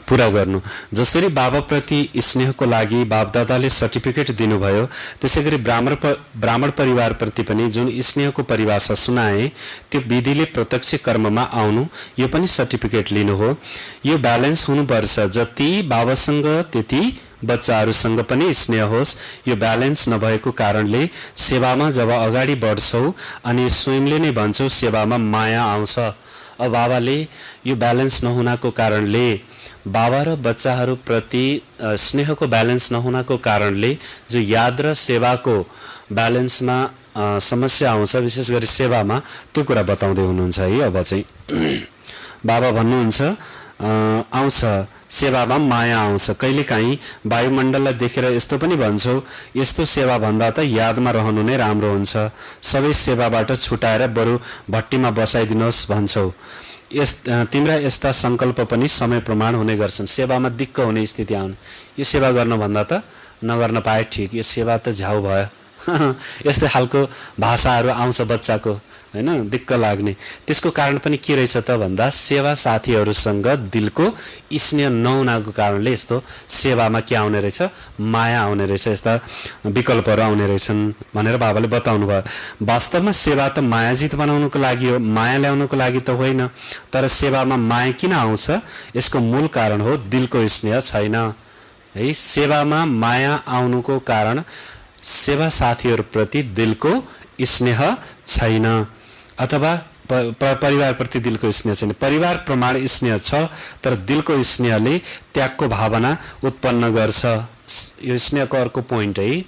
पूरा गर्नु। जसरी बाबाप्रति स्नेहको लागि बापदादाले सर्टिफिकेट दिनुभयो, त्यसै गरी ब्राह्मण परिवारप्रति पनि जुन स्नेहको परिभाषा सुनाए त्यो विधिले प्रत्यक्ष कर्ममा आउनु, यो पनि सर्टिफिकेट लिनु हो। यो ब्यालेन्स हुनुपर्छ, जति बाबासँग त्यति बच्चाहरूसँग पनि स्नेह होस्। यो ब्यालेन्स नभएको कारणले सेवामा जब अगाडि बढ्छौ अनि स्वयंले नै भन्छौ सेवामा माया आउँछ। अब बाबाले यो ब्यालेन्स नहुनाको कारणले, बाबा र बच्चाहरूप्रति स्नेहको ब्यालेन्स नहुनाको कारणले जो याद र सेवाको ब्यालेन्समा समस्या आउँछ, विशेष गरी सेवामा, त्यो कुरा बताउँदै हुनुहुन्छ है। अब चाहिँ बाबा भन्नुहुन्छ आउँछ सेवामा माया आउँछ। कहिलेकाहीँ वायुमण्डललाई देखेर यस्तो पनि भन्छौ यस्तो सेवा भन्दा त यादमा रहनु नै राम्रो हुन्छ, सबै सेवाबाट छुटाएर बरु भट्टीमा बसाइदिनुहोस् भन्छौ। तिम्रा यस्ता सङ्कल्प पनि समय प्रमाण हुने गर्छन्। सेवामा दिक्क हुने स्थिति आउने, यो सेवा गर्नुभन्दा त नगर्न पाए ठिक, यो सेवा त झ्याउ भयो यस्तै खालको भाषाहरू आउँछ बच्चाको हैन, दिक्क लाग्ने। त्यसको कारण पनि के रहेछ त भन्दा सेवा साथीहरूसँग दिलको स्नेह नहुनाको कारणले यस्तो सेवामा के आउने रहेछ, माया आउने रहेछ, यस्ता विकल्पहरू आउने रहेछन् भनेर बाबाले बताउनु भयो। वास्तवमा सेवा त मायाजित बनाउनुको लागि हो, माया ल्याउनुको लागि त होइन। तर सेवामा माया किन आउँछ, यसको मूल कारण हो दिलको स्नेह छैन है। सेवामा माया आउनुको कारण सेवा साथीहरूप्रति दिलको स्नेह छैन, अथवा परिवारप्रति दिलको स्नेह छैन। परिवार प्रमाण स्नेह छ, तर दिलको स्नेहले त्यागको भावना उत्पन्न गर्छ। यो स्नेहको अर्को पोइन्ट है।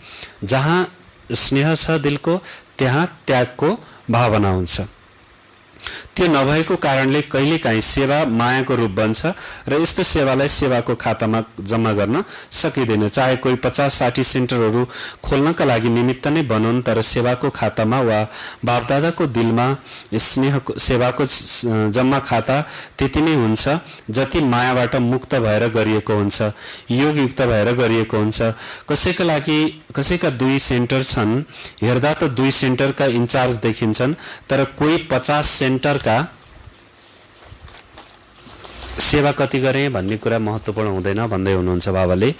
जहाँ स्नेह छ दिलको, त्यहाँ त्यागको भावना हुन्छ। त्यो नभएको कारणले कहिलेकाहीँ सेवा मायाको रूप बन्छ र यस्तो सेवालाई सेवाको खातामा जम्मा गर्न सकिँदैन। चाहे कोही 50-60 सेन्टरहरू खोल्नका लागि निमित्त नै बनुन्, तर सेवाको खातामा वा बापदादाको दिलमा स्नेहको सेवाको जम्मा खाता त्यति नै हुन्छ जति मायाबाट मुक्त भएर गरिएको हुन्छ, योगयुक्त भएर गरिएको हुन्छ। कसैका 2 सेन्टर छन्, हेर्दा त 2 सेन्टरका इन्चार्ज देखिन्छन्, तर कोही 50 सेन्टरका सेवा कति गरे भन्ने कुरा महत्त्वपूर्ण हुँदैन भन्दै हुनुहुन्छ बाबाले।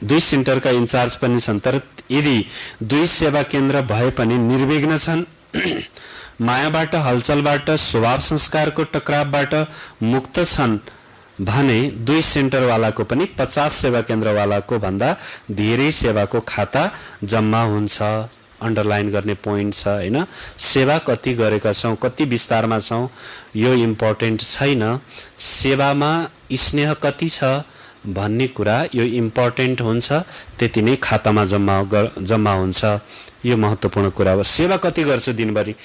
2 सेन्टरका इन्चार्ज पनि छन्, तर यदि 2 सेवा केन्द्र भए पनि निर्विघ्न छन्, मायाबाट, हलचलबाट, स्वभाव संस्कारको टकरावबाट मुक्त छन् भने 2 सेन्टरवालाको पनि 50 सेवा केन्द्रवालाको भन्दा धेरै सेवाको खाता जम्मा हुन्छ। अन्डरलाइन गर्ने पोइन्ट छ हैन। सेवा कति गरेका छौं, कति विस्तारमा छौं यो इम्पोर्टेन्ट छैन, सेवामा स्नेह कति छ भन्ने कुरा यो इम्पोर्टेन्ट हुन्छ, त्यति नै खातामा जम्मा हुन्छ, यो महत्त्वपूर्ण कुरा हो। सेवा कति गर्छु दिनभरि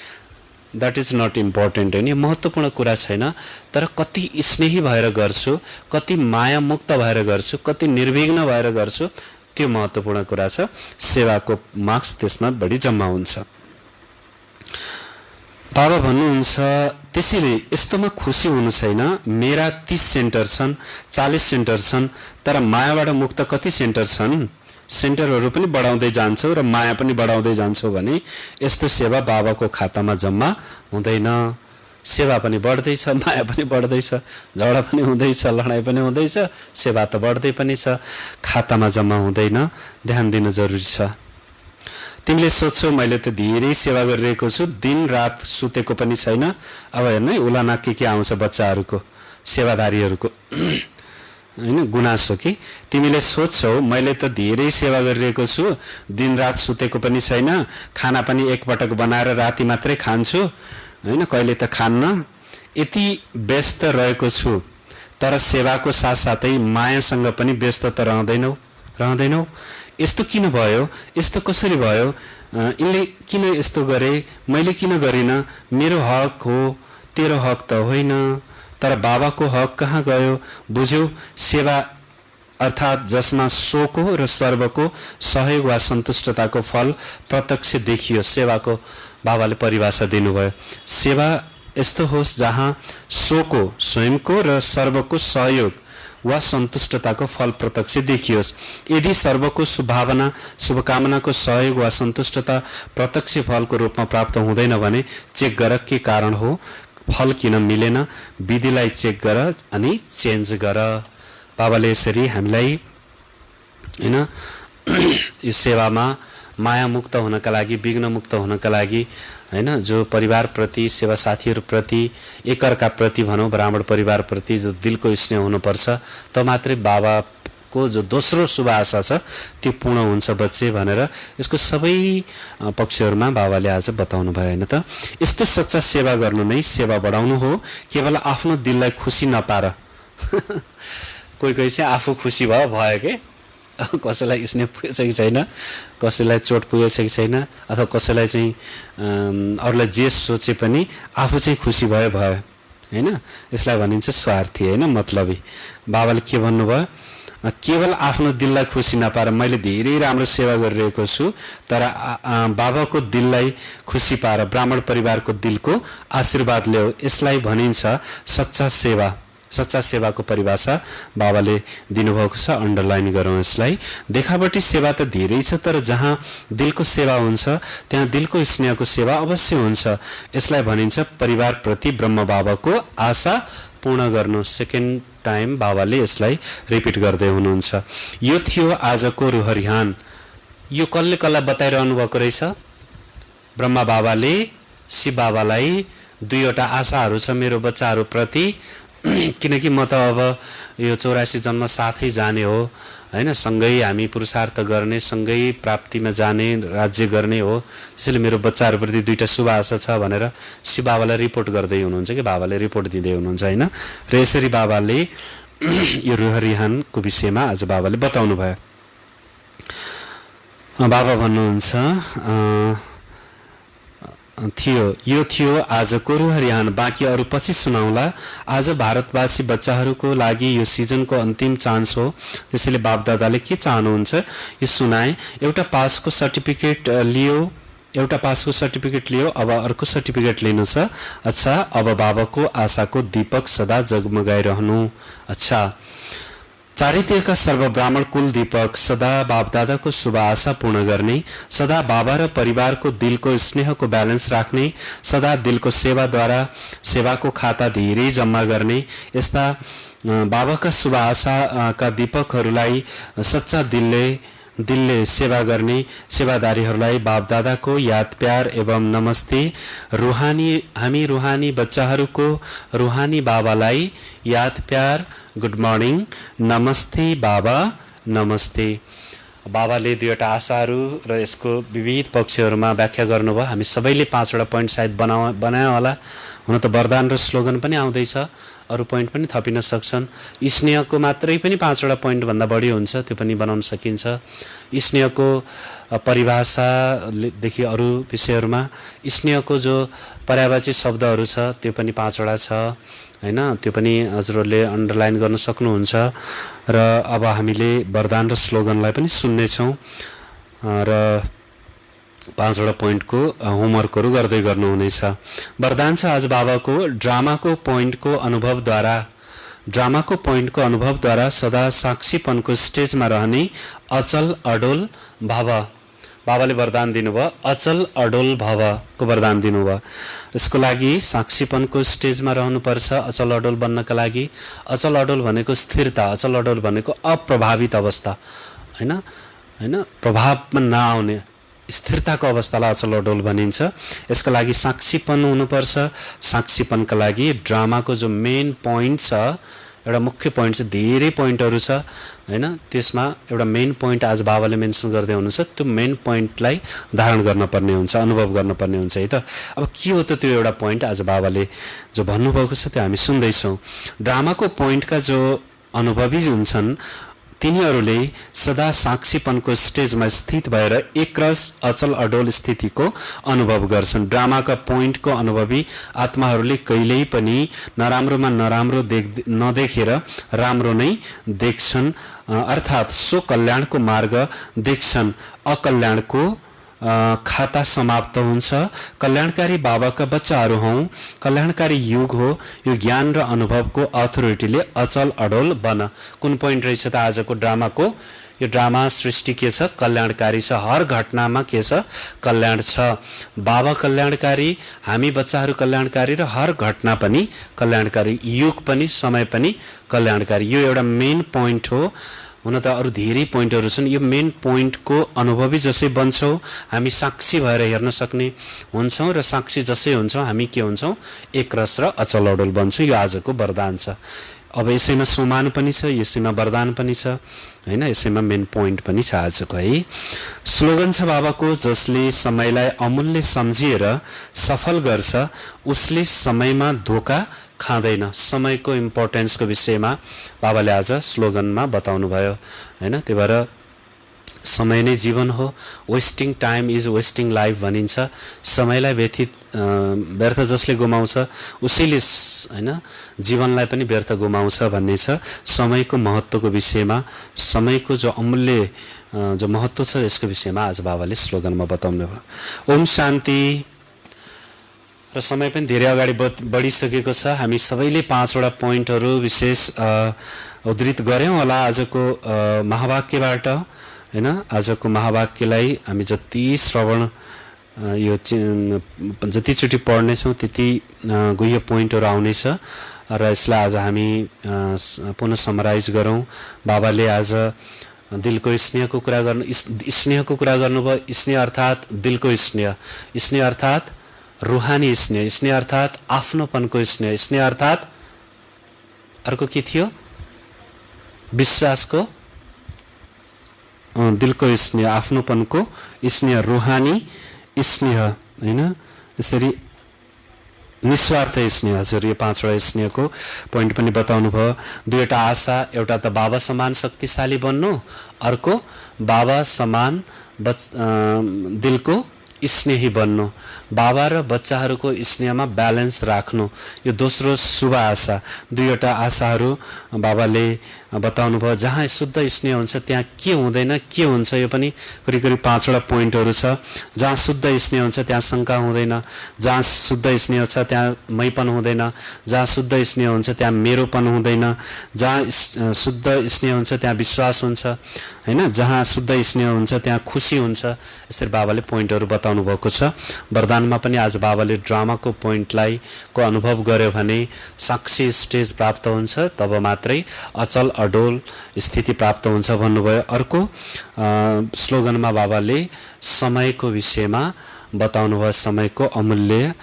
द्याट इज नट इम्पोर्टेन्ट हैन, यो महत्त्वपूर्ण कुरा छैन, तर कति स्नेही भएर गर्छु, कति माया मुक्त भएर गर्छु, कति निर्विघ्न भएर गर्छु, त्यो महत्त्वपूर्ण कुरा छ। सेवाको मार्क्स त्यसमा बढी जम्मा हुन्छ। बाबा भन्नुहुन्छ त्यसैले यस्तोमा खुसी हुनु छैन, मेरा 30 सेन्टर छन्, 40 सेन्टर छन्, तर मायाबाट मुक्त कति सेन्टर छन्, सेन्टरहरू पनि बढाउँदै जान्छौ र माया पनि बढाउँदै जान्छौ भने यस्तो सेवा बाबाको खातामा जम्मा हुँदैन। सेवा पनि बढ्दैछ, माया पनि बढ्दैछ, झगडा पनि हुँदैछ, लडाइँ पनि हुँदैछ, सेवा त बढ्दै पनि छ, खातामा जम्मा हुँदैन। ध्यान दिन जरुरी छ। तिमीले सोच्छौ मैले त धेरै सेवा गरिरहेको छु, दिन रात सुतेको पनि छैन। अब हेर्नु है उलाना के आउँछ बच्चाहरूको, सेवादारीहरूको हैन गुनासो कि तिमीले सोच्छौ मैले त धेरै सेवा गरिरहेको छु, दिन रात सुतेको पनि छैन, खाना पनि एकपटक बनाएर राति मात्रै खान्छु हैन, कहिले त खान्न, यति व्यस्त रहेको छु, तर सेवाको साथसाथै मायासँग पनि व्यस्त त रहँदैनौ। यस्तो किन भयो, यस्तो कसरी भयो, यिनले किन यस्तो गरे, मैले किन गरिन, मेरो हक हो, तेरो हक त होइन, तर बाबाको हक कहाँ गयो। बुझ्यौ, सेवा अर्थात् जसमा सोको र सर्वको सहयोग वा सन्तुष्टताको फल प्रत्यक्ष देखियो, सेवाको बाबाले परिभाषा दिनुभयो। सेवा यस्तो होस् जहाँ सोको स्वयंको र सर्वको सहयोग वा सन्तुष्टताको फल प्रत्यक्ष देखियोस्। यदि सर्वको शुभभावना शुभकामनाको सहयोग वा सन्तुष्टता प्रत्यक्ष फलको रूपमा प्राप्त हुँदैन भने चेक गर के कारण हो, फल किन मिलेन, विधिलाई चेक गर अनि चेन्ज गर। बाबाले यसरी हामीलाई हैन यो सेवामा माया मुक्त हुनका लागि, विघ्न मुक्त हुनका लागि हैन, जो परिवार प्रति, सेवा साथीहरु प्रति, एकअर्का प्रति भनौं, ब्राह्मण परिवार प्रति जो दिलको स्नेह हुनुपर्छ, त मात्रै बाबाको जो दोस्रो शुभ आशा छ त्यो पूर्ण हुन्छ बच्चे भनेर यसको सबै पक्षहरुमा बाबाले आज बताउनु भयो हैन त। यस्तो सच्चा सेवा गर्नु नै सेवा बढाउनु हो, केवल आफ्नो दिललाई खुसी नपार। कोही चाहिँ आफू खुसी भयो के, कसैलाई स्नेह पुगेछ कि छैन, कसैलाई चोट पुगेछ कि छैन, अथवा कसैलाई चाहिँ अरूलाई जे सोचे पनि आफू चाहिँ खुसी भयो हैन, यसलाई भनिन्छ स्वार्थी हैन, मतलबी। बाबाले के भन्नुभयो, केवल आफ्नो दिललाई खुसी नपाएर मैले धेरै राम्रो सेवा गरिरहेको छु, तर बाबाको दिललाई खुसी पाएर ब्राह्मण परिवारको दिलको आशीर्वाद ल्याऊ, यसलाई भनिन्छ सच्चा सेवा। सच्चा सेवाको परिभाषा बाबाले दिनुभएको छ, अन्डरलाइन गरौँ यसलाई। देखावटी सेवा त धेरै छ, तर जहाँ दिलको सेवा हुन्छ त्यहाँ दिलको स्नेहको सेवा अवश्य हुन्छ। यसलाई भनिन्छ परिवार प्रति ब्रह्म बाबाको आशा पूर्ण गर्नु। सेकेन्ड टाइम बाबाले यसलाई रिपिट गर्दै हुनुहुन्छ। यो थियो आजको रुहरिहान। यो कसले बताइरहनु भएको रहेछ, ब्रह्मा बाबाले शिव बाबालाई दुईवटा आशाहरू छ मेरो बच्चाहरू प्रति, किनकि म त अब यो 84 जन्म साथै जाने हो हैन, सँगै हामी पुरुषार्थ गर्ने, सँगै प्राप्तिमा जाने, राज्य गर्ने हो, त्यसैले मेरो बच्चाहरूप्रति दुईटा शुभ आशा छ भनेर शिव बाबालाई रिपोर्ट गर्दै हुनुहुन्छ कि बाबाले रिपोर्ट दिँदै हुनुहुन्छ हैन। र यसरी बाबाले यो रुहरिहानको विषयमा आज बाबाले बताउनु भयो। बाबा भन्नुहुन्छ यो थियो आजको रुहरिहान, बाँकी अरू पछि सुनाउला। आज भारतवासी बच्चाहरूको लागि यो सिजनको अन्तिम चान्स हो, त्यसैले बापदादाले के चाहनुहुन्छ यो सुनाए। एउटा पासको सर्टिफिकेट लियो, अब अर्को सर्टिफिकेट लिनु छ। अच्छा, अब बाबाको आशाको दीपक सदा जगमगाइरहनु। अच्छा, चारैतिरका सर्व ब्राह्मण कुल दीपक सदा बापदादाको शुभ आशा पूर्ण गर्ने, सदा बाबा र परिवारको दिलको स्नेहको ब्यालेन्स राख्ने, सदा दिलको सेवाद्वारा सेवाको खाता धेरै जम्मा गर्ने, यस्ता बाबाका शुभ आशाका दीपकहरूलाई सच्चा दिलले सेवा गर्ने सेवादारीहरूलाई बापदादाको याद प्यार एवं नमस्ते। हामी रुहानी बच्चाहरूको रुहानी बाबालाई याद प्यार, गुड मर्निङ, नमस्ते बाबा, नमस्ते। बाबाले दुईवटा आशाहरू र यसको विविध पक्षहरूमा व्याख्या गर्नुभयो। हामी सबैले 5वटा पोइन्ट सायद बनायो होला। हुन त वरदान र स्लोगन पनि आउँदैछ, अरू पोइन्ट पनि थपिन सक्छन्। स्नेहको मात्रै पनि 5वटा पोइन्टभन्दा बढी हुन्छ, त्यो पनि बनाउन सकिन्छ। स्नेहको परिभाषादेखि अरू विषयहरूमा स्नेहको जो पर्यायवाची शब्दहरू छ त्यो पनि 5वटा छ हैन, त्यो पनि हजुरहरूले अन्डरलाइन गर्न सक्नुहुन्छ। र अब हामीले वरदान र स्लोगनलाई पनि सुन्नेछौँ र 5वटा पोइन्टको होमवर्कहरू गर्दै गर्नुहुनेछ। वरदान छ आज बाबाको ड्रामाको पोइन्टको अनुभवद्वारा सदा साक्षीपनको स्टेजमा रहने अचल अडोल भव। बाबाले वरदान दिनुभयो, अचल अडोल भवको वरदान दिनुभयो। यसको लागि साक्षीपनको स्टेजमा रहनुपर्छ अचल अडोल बन्नका लागि। अचल अडोल भनेको स्थिरता, अचल अडोल भनेको अप्रभावित अवस्था हैन, प्रभावमा नआउने स्थिरताको अवस्थालाई अचल अडोल भनिन्छ। यसका लागि साक्षीपन हुनुपर्छ। साक्षीपनका लागि ड्रामाको जो मेन पोइन्ट छ, एउटा मुख्य पोइन्ट छ, धेरै पोइन्टहरू छ हैन, त्यसमा एउटा मेन पोइन्ट आज बाबाले मेन्सन गर्दै हुनुहुन्छ। त्यो मेन पोइन्टलाई धारण गर्नुपर्ने हुन्छ, अनुभव गर्नुपर्ने हुन्छ है त। अब के हो त त्यो एउटा पोइन्ट आज बाबाले जो भन्नुभएको छ त्यो हामी सुन्दैछौँ। ड्रामाको पोइन्टका जो अनुभवी हुन्छन् तिनीहरूले सदा साक्षीपनको स्टेजमा स्थित भएर एकरस अचल अडोल स्थितिको अनुभव गर्छन्। ड्रामाका पोइन्टको अनुभवी आत्माहरूले कहिल्यै पनि नराम्रोमा नराम्रो नदेखेर राम्रो नै देख्छन्, अर्थात् सो कल्याणको मार्ग देख्छन्। अकल्याणको खाता समाप्त हुन्छ। कल्याणकारी बाबाका बच्चाहरू हौँ। कल्याणकारी युग हो। यो ज्ञान र अनुभवको अथोरिटीले अचल अडोल बन। कुन पोइन्ट रहेछ त आजको ड्रामाको? यो ड्रामा सृष्टि के छ? कल्याणकारी छ। हर घटनामा के छ? कल्याण छ। बाबा कल्याणकारी, हामी बच्चाहरू कल्याणकारी र हर घटना पनि कल्याणकारी, युग पनि समय पनि कल्याणकारी। यो एउटा मेन पोइन्ट हो। हुन त अरू धेरै पोइन्टहरू छन्। यो मेन पोइन्टको अनुभवी जसै बन्छौँ हामी साक्षी भएर हेर्न सक्ने हुन्छौँ र साक्षी जसै हुन्छौँ हामी के हुन्छौँ? एकरस र अचल अडोल बन्छौँ। यो आजको वरदान छ। अब यसैमा सोमान पनि छ, यसैमा वरदान पनि छ हैन, यसैमा मेन पोइन्ट पनि छ आजको है। स्लोगन छ बाबाको, जसले समयलाई अमूल्य सम्झिएर सफल गर्छ उसले समयमा धोका खाँदैन। समयको इम्पोर्टेन्सको विषयमा बाबाले आज स्लोगनमा बताउनु भयो हैन। त्यही भएर समय नै जीवन हो। Wasting time is wasting life भनिन्छ। समयलाई व्यर्थ जसले गुमाउँछ उसैले हैन जीवनलाई पनि व्यर्थ गुमाउँछ भन्ने छ। समयको महत्त्वको विषयमा, समयको जो अमूल्य जो महत्त्व छ यसको विषयमा आज बाबाले स्लोगनमा बताउनु भयो। ओम शान्ति। र समय पनि धेरै अगाडि बढिसकेको छ। हामी सबैले 5वटा पोइन्टहरू विशेष उद्धृत गऱ्यौँ होला आजको महावाक्यबाट हैन। आजको महावाक्यलाई हामी जति श्रवण यो जतिचोटि पढ्नेछौँ त्यति गुह्य पोइन्टहरू आउनेछ र यसलाई आज हामी पुनः समराइज गरौँ। बाबाले आज दिलको स्नेहको कुरा गर्नुभयो। स्नेह अर्थात् दिलको स्नेह, स्नेह अर्थात् रूहानी स्नेह, स्नेह अर्थात् आफ्नोपनको स्नेह, स्नेह अर्थात् अर्को के थियो? विश्वासको, दिलको स्नेह, आफ्नोपनको स्नेह, रूहानी स्नेह हैन। यसरी निस्वार्थ स्नेह। हजुर यो 5वटा स्नेहको पोइन्ट पनि बताउनु भयो। 2वटा आशा, एउटा त बाबा समान शक्तिशाली बन्नु, अर्को बाबा समान दिलको स्नेही बन्नु। बाबा र बच्चाहरूको स्नेहमा ब्यालेन्स राख्नु, यो दोस्रो शुभ आशा। 2वटा आशाहरू बाबाले बताउनु भयो। जहाँ शुद्ध स्नेह हुन्छ त्यहाँ के हुँदैन, के हुन्छ, यो पनि करिब करिब 5वटा पोइन्टहरू छ। जहाँ शुद्ध स्नेह हुन्छ त्यहाँ शङ्का हुँदैन, जहाँ शुद्ध स्नेह छ त्यहाँ मैपन हुँदैन, जहाँ शुद्ध स्नेह हुन्छ त्यहाँ मेरोपन हुँदैन, जहाँ शुद्ध स्नेह हुन्छ त्यहाँ विश्वास हुन्छ हैन, जहाँ शुद्ध स्नेह हुन्छ त्यहाँ खुसी हुन्छ। यसरी बाबाले पोइन्टहरू बताउनु भएको छ। वरदानमा पनि आज बाबाले ड्रामाको पोइन्टलाई को अनुभव गर्यो भने साक्षी स्टेज प्राप्त हुन्छ, तब मात्रै अचल अडोल स्थिति प्राप्त हुन्छ भन्नुभयो। अर्को स्लोगनमा बाबाले समयको विषयमा बताउनु भयो, समयको अमूल्य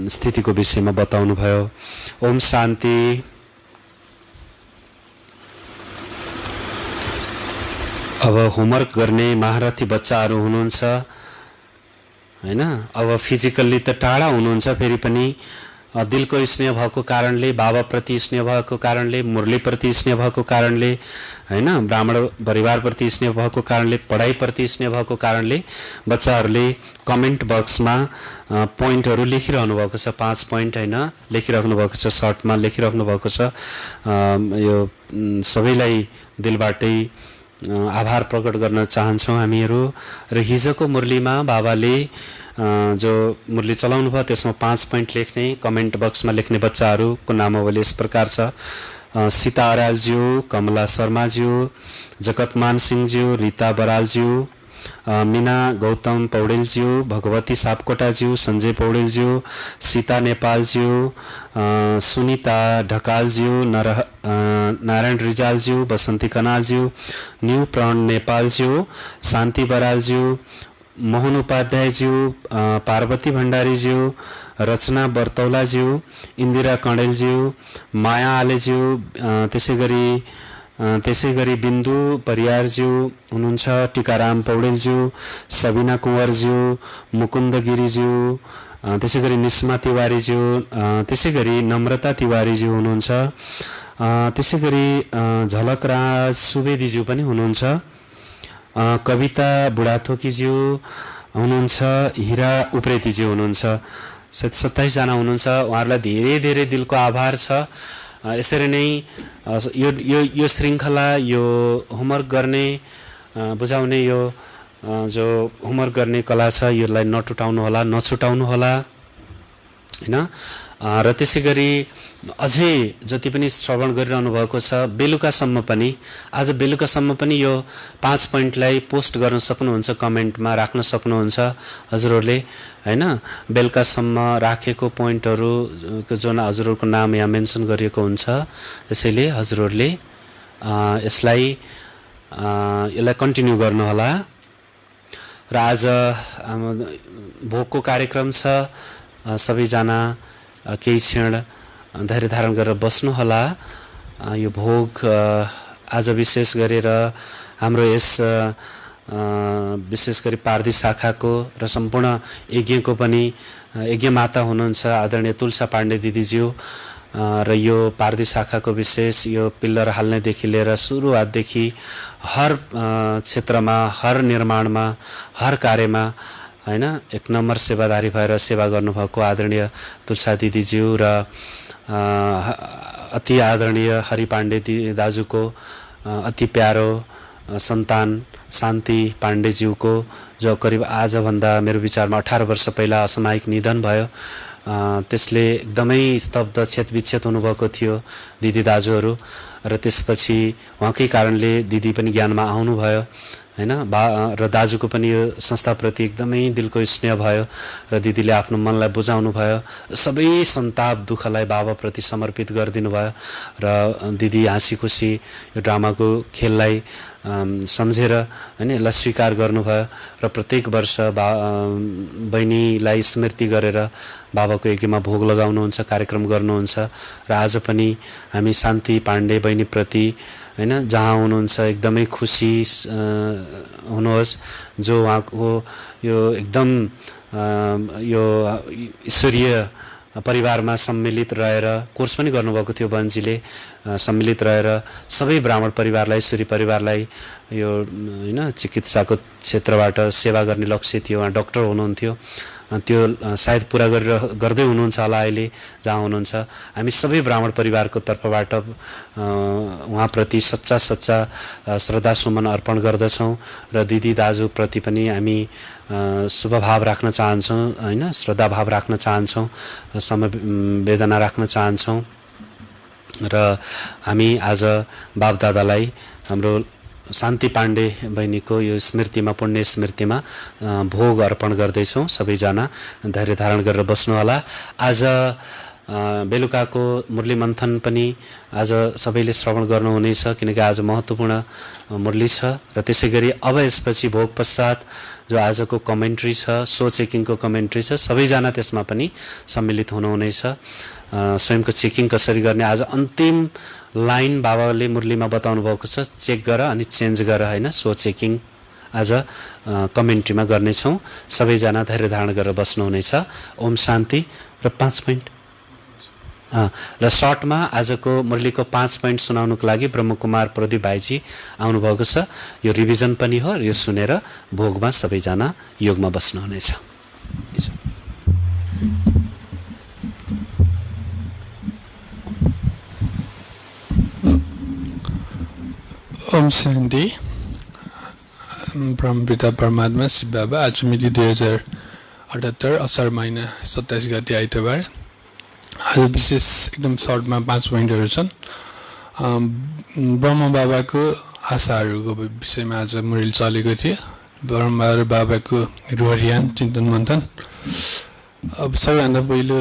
स्थितिको विषयमा बताउनु भयो। ओम शान्ति। अब होमवर्क गर्ने महारथी बच्चाहरू हुनुहुन्छ हैन, अब फिजिकल्ली त टाढा हुनुहुन्छ, फेरि पनि दिलको स्नेह भएको कारणले, बाबाप्रति स्नेह भएको कारणले, मुरलीप्रति स्नेह भएको कारणले, हैन, ब्राह्मण परिवारप्रति स्नेह भएको कारणले, पढाइप्रति स्नेह भएको कारणले बच्चाहरूले कमेन्ट बक्समा पोइन्टहरू लेखिरहनु भएको छ। 5 पोइन्ट हैन लेखिराख्नु भएको छ, सर्टमा लेखिराख्नु भएको छ। यो सबैलाई दिलबाटै आभार प्रकट गर्न चाहन्छौँ हामीहरू। र हिजोको मुरलीमा बाबाले जो मुरली चलाउनु भयो त्यसमा 5 पोइन्ट लेख्ने, कमेन्ट बक्समा लेख्ने बच्चाहरूको नामावली यस प्रकार छ: सीता अरालज्यू, कमला शर्माज्यू, जगतमान सिंहज्यू, रीता बरालज्यू, मीना गौतम पौडेलज्यू, भगवती सापकोटाज्यू, संजय पौडेलज्यू, सीता नेपालज्यू, सुनिता ढकालज्यू, नारायण रिजालज्यू, बसन्ती कनालज्यू, न्यू प्रण नेपालज्यू, शान्ति बरालज्यू, मोहन उपाध्यायज्यू, पार्वती भण्डारीज्यू, रचना बर्तौलाज्यू, इन्दिरा कणेलज्यू, माया आलेज्यू, त्यसै गरी बिन्दु परियारज्यू हुनुहुन्छ, टिकाराम पौडेलज्यू, सबिना कुँवरज्यू, मुकुन्द गिरिज्यू, त्यसै गरी निस्मा तिवारीज्यू, त्यसै गरी नम्रता तिवारीज्यू हुनुहुन्छ, त्यसै गरी झलकराज सुवेदीज्यू पनि हुनुहुन्छ, कविता बुढाथोकीज्यू हुनुहुन्छ, हिरा उप्रेतीज्यू हुनुहुन्छ। 27 जना हुनुहुन्छ। उहाँहरूलाई धेरै धेरै दिलको आभार छ। यसरी नै यो श्रृङ्खला, यो होमवर्क गर्ने बुझाउने यो जो होमवर्क गर्ने कला छ यसलाई नटुटाउनु होला, नछुटाउनु होला हैन। र त्यसै गरी अझै जति पनि श्रवण गरिरहनु भएको छ बेलुकासम्म पनि, आज बेलुकासम्म पनि यो 5 पोइन्टलाई पोस्ट गर्न सक्नुहुन्छ, कमेन्टमा राख्न सक्नुहुन्छ हजुरहरूले हैन। बेलुकासम्म राखेको पोइन्टहरू जुन हजुरहरूको नाम यहाँ मेन्सन गरिएको हुन्छ, त्यसैले हजुरहरूले यसलाई कन्टिन्यू गर्नुहोला। र आज भोगको कार्यक्रम छ, सबैजना केही क्षण धैर्य धारण गरेर बस्नुहोला। यो भोग आज विशेष गरेर हाम्रो यस विशेष गरी पारदी शाखाको र सम्पूर्ण यज्ञको पनि यज्ञ माता हुनुहुन्छ आदरणीय तुलसा पाण्डे दिदीज्यू, र यो पारदी शाखाको विशेष यो पिल्लर हाल्नेदेखि लिएर सुरुवातदेखि हर क्षेत्रमा, हर निर्माणमा, हर कार्यमा हैन एक नम्बर सेवादारी भएर सेवा गर्नुभएको आदरणीय तुलसा दिदीज्यू र अति आदरणीय हरि पाण्डे दाजुको अति प्यारो सन्तान शान्ति पाण्डेज्यूको जो करिब आजभन्दा मेरो विचारमा 18 वर्ष पहिला असामयिक निधन भयो। त्यसले एकदमै स्तब्ध छेदविच्छेद हुनुभएको थियो दिदी दाजुहरू, र त्यसपछि उहाँकै कारणले दिदी पनि ज्ञानमा आउनुभयो हैन। र दाजुको पनि यो संस्थाप्रति एकदमै दिलको स्नेह भयो र दिदीले आफ्नो मनलाई बुझाउनु भयो, सबै सन्ताप दुःखलाई बाबाप्रति समर्पित गरिदिनु भयो र दिदी हाँसी खुसी यो ड्रामाको खेललाई सम्झेर हैन यसलाई स्वीकार गर्नुभयो र प्रत्येक वर्ष बहिनीलाई स्मृति गरेर बाबाको यज्ञमा भोग लगाउनुहुन्छ, कार्यक्रम गर्नुहुन्छ। र आज पनि हामी शान्ति पाण्डे बहिनीप्रति हैन जहाँ हुनुहुन्छ एकदमै खुसी हुनुहोस्, जो उहाँको यो एकदम यो ईश्वरीय परिवारमा सम्मिलित रहेर कोर्स पनि गर्नुभएको थियो बन्जीले, सम्मिलित रहेर सबै ब्राह्मण परिवारलाई, ईश्वरी परिवारलाई यो हैन चिकित्साको क्षेत्रबाट सेवा गर्ने लक्ष्य थियो। उहाँ डाक्टर हुनुहुन्थ्यो, त्यो सायद पुरा गर्दै हुनुहुन्छ होला अहिले जहाँ हुनुहुन्छ। हामी सबै ब्राह्मण परिवारको तर्फबाट उहाँप्रति सच्चा श्रद्धा सुमन अर्पण गर्दछौँ र दिदी दाजुप्रति पनि हामी शुभभाव राख्न चाहन्छौँ हैन, श्रद्धाभाव राख्न चाहन्छौँ, समवेदना राख्न चाहन्छौँ। र हामी आज बापदादालाई हाम्रो शान्ति पाण्डे बहिनीको यो स्मृतिमा, पुण्य स्मृतिमा भोग अर्पण गर्दैछौँ। सबैजना धैर्य धारण गरेर बस्नुहोला। आज बेलुकाको मुरली मन्थन पनि आज सबैले श्रवण गर्नुहुनेछ, किनकि आज महत्त्वपूर्ण मुरली छ। र त्यसै गरी अब यसपछि भोग पश्चात जो आजको कमेन्ट्री छ, सो चेकिङको कमेन्ट्री छ, सबैजना त्यसमा पनि सम्मिलित हुनुहुनेछ। स्वयंको चेकिङ कसरी गर्ने आज अन्तिम लाइन बाबाले मुरलीमा बताउनु भएको छ, चेक गर अनि चेन्ज गर, होइन, सो चेकिङ आज कमेन्ट्रीमा गर्नेछौँ। सबैजना धैर्य धारण गरेर बस्नुहुनेछ। ओम शान्ति। र 5 पोइन्ट र सर्टमा आजको मुरलीको 5 पोइन्ट सुनाउनुको लागि ब्रह्मकुमार प्रदीप भाइजी आउनुभएको छ। यो रिभिजन पनि हो र यो सुनेर भोगमा सबैजना योगमा बस्नुहुनेछ। ओम शान्ति। ब्रह्मपिता परमात्मा शिव बाबा। आज मिति 2078 असार महिना 27 गते आइतबार। आज विशेष एकदम सर्टमा 5 पोइन्टहरू छन्। ब्रह्म बाबाको आशाहरूको विषयमा आज मुरली चलेको थियो। ब्रह्म बाबाको रुहरियान चिन्तन मन्थन। अब सबैभन्दा पहिलो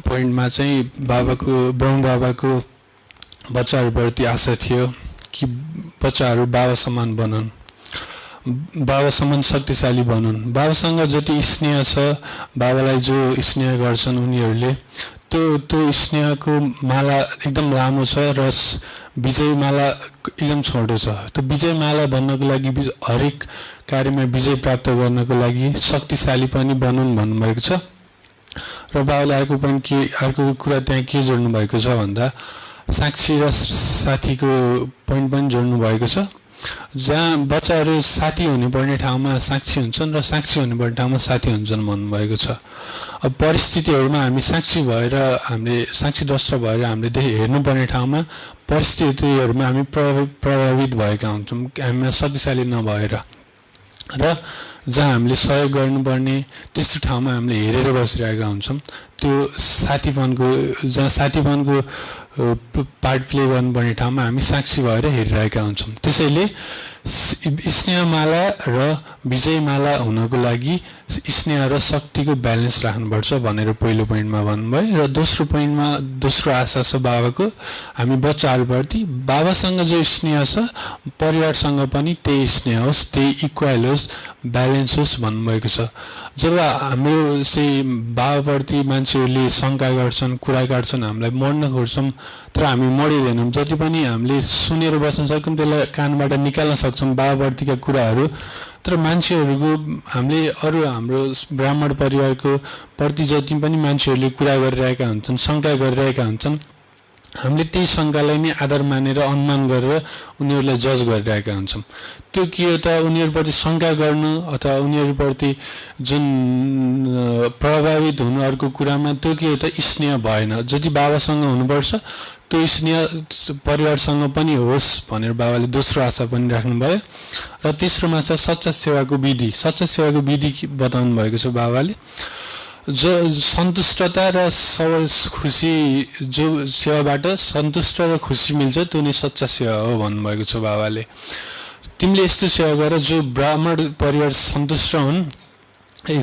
पोइन्टमा चाहिँ ब्रह्म बाबाको बच्चाहरूप्रति आशा थियो कि बच्चाहरू बाबा समान बनुन्, बाबा समान शक्तिशाली बनुन्। बाबासँग जति स्नेह छ, बाबालाई जो स्नेह गर्छन् उनीहरूले, त्यो स्नेहको माला एकदम लामो छ र विजय माला एकदम छोटो छ। त्यो विजय माला भन्नको लागि हरेक कार्यमा विजय प्राप्त गर्नको लागि शक्तिशाली पनि बनुन् भन्नुभएको छ। र बाबाले अर्को कुरा त्यहाँ के जोड्नु भएको छ भन्दा साक्षी र साथीको पोइन्ट पनि जोड्नु भएको छ। जहाँ बच्चाहरू साथी हुनुपर्ने ठाउँमा साक्षी हुन्छन् र साक्षी हुनुपर्ने ठाउँमा साथी हुन्छन् भन्नुभएको छ। अब परिस्थितिहरूमा हामी साक्षी भएर हामीले साक्षी द्रष्टा भएर हामीले हेर्नुपर्ने ठाउँमा परिस्थितिहरूमा हामी प्रभावित भएका हुन्छौँ, हामीमा शक्तिशाली नभएर। र जहाँ हामीले सहयोग गर्नुपर्ने त्यस्तो ठाउँमा हामीले हेरेर बसिरहेका हुन्छौँ। त्यो जहाँ साथीपनको पार्ट प्ले गर्नुपर्ने ठाउँमा हामी साक्षी भएर हेरिरहेका हुन्छौँ। त्यसैले स्नेहमाला र विजयमाला हुनको लागि स्नेह र शक्तिको ब्यालेन्स राख्नुपर्छ भनेर पहिलो पोइन्टमा भन्नुभयो। र दोस्रो आशा छ बाबाको, हामी बच्चाहरूप्रति बाबासँग जो स्नेह छ परिवारसँग पनि त्यही स्नेह होस्, त्यही इक्वल होस्, ब्यालेन्स होस् भन्नुभएको छ। जब हाम्रो बाबाप्रति मान्छेहरूले शङ्का गर्छन्, कुरा गर्छन्, हामीलाई मोड्न खोज्छौँ तर हामी मोडिँदैनौँ। जति पनि हामीले सुनेर बस्न सक्छौँ त्यसलाई कानबाट निकाल्न सक्छौँ बाबाप्रतिका कुराहरू। तर मान्छेहरूको हामीले अरू हाम्रो ब्राह्मण परिवारको प्रति जति पनि मान्छेहरूले कुरा गरिरहेका हुन्छन्, शङ्का गरिरहेका हुन्छन्, हामीले त्यही शङ्कालाई नै आधार मानेर अनुमान गरेर उनीहरूलाई जज गरिरहेका हुन्छौँ। त्यो के हो त, उनीहरूप्रति शङ्का गर्नु अथवा उनीहरूप्रति जुन प्रभावित हुनु अर्को कुरामा त्यो के हो त, स्नेह भएन। जति बाबासँग हुनुपर्छ त्यो स्नेह परिवारसँग पनि होस् भनेर बाबाले दोस्रो आशा पनि राख्नुभयो। र तेस्रोमा छ सच्चा सेवाको विधि। सच्चा सेवाको विधि बताउनु भएको छ बाबाले। जो सन्तुष्टता र खुसी, जो सेवाबाट सन्तुष्ट र खुसी मिल्छ त्यो नै सच्चा सेवा हो भन्नुभएको छ बाबाले। तिमीले यस्तो सेवा गर जो ब्राह्मण परिवार सन्तुष्ट हुन्,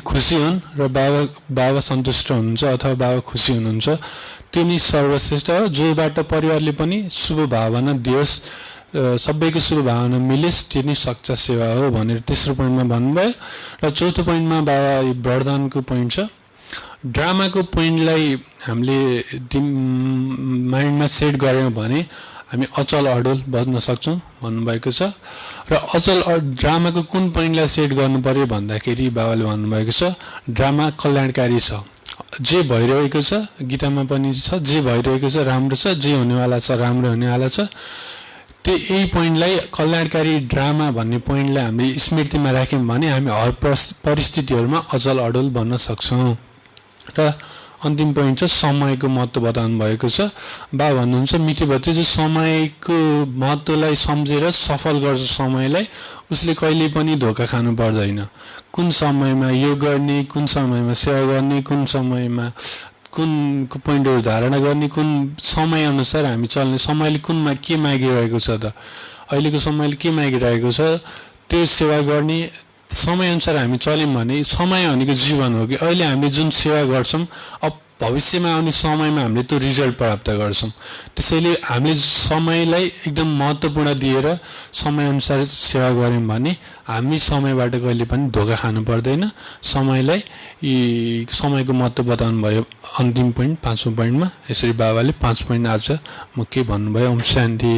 खुसी हुन् र बाबा सन्तुष्ट हुनुहुन्छ अथवा बाबा खुसी हुनुहुन्छ, त्यो नै सर्वश्रेष्ठ हो। जोबाट परिवारले पनि शुभ भावना दियोस्, सबैको शुभ भावना मिलोस्, त्यो नै सच्चा सेवा हो भनेर तेस्रो पोइन्टमा भन्नुभयो। र चौथो पोइन्टमा बाबा वरदानको पोइन्ट छ। ड्रामाको पोइन्टलाई हामीले माइन्डमा सेट गऱ्यौँ भने हामी अचल अडोल बच्न सक्छौँ भन्नुभएको छ। र ड्रामाको कुन पोइन्टलाई सेट गर्नु पर्यो भन्दाखेरि बाबाले भन्नुभएको छ ड्रामा कल्याणकारी छ। जे भइरहेको छ गीतामा पनि छ, जे भइरहेको छ राम्रो छ, जे हुनेवाला छ राम्रो हुनेवाला छ। यही पोइन्टलाई कल्याणकारी ड्रामा भन्ने पोइन्टलाई हामीले स्मृतिमा राख्यौँ भने हामी हर परिस्थितिहरूमा अचल अडोल बन्न सक्छौँ। र अन्तिम पोइन्ट छ समयको महत्त्व बताउनु भएको छ। बाबा भन्नुहुन्छ मिठी बच्चे जो समयको महत्त्वलाई सम्झेर सफल गर्छ समयलाई, उसले कहिले पनि धोका खानु पर्दैन। कुन समयमा यो गर्ने, कुन समयमा सेवा गर्ने, कुन समयमा कुन पोइन्टहरू धारणा गर्ने, कुन समयअनुसार हामी चल्ने। समयले के मागिरहेको छ त, अहिलेको समयले के मागिरहेको छ त्यो सेवा गर्ने। समयअनुसार हामी चल्यौँ भने समय भनेको जीवन हो कि अहिले हामीले जुन सेवा गर्छौँ अब भविष्यमा आउने समयमा हामीले त्यो रिजल्ट प्राप्त गर्छौँ। त्यसैले हामीले समयलाई एकदम महत्त्वपूर्ण दिएर समयअनुसार सेवा गऱ्यौँ भने हामी समयबाट कहिले पनि धोका खानु पर्दैन। समयलाई समयको महत्त्व बताउनु भयो अन्तिम पोइन्ट 5औं पोइन्टमा। यसरी बाबाले 5 पोइन्ट आज मुख्य भन्नुभयो। ओम शान्ति।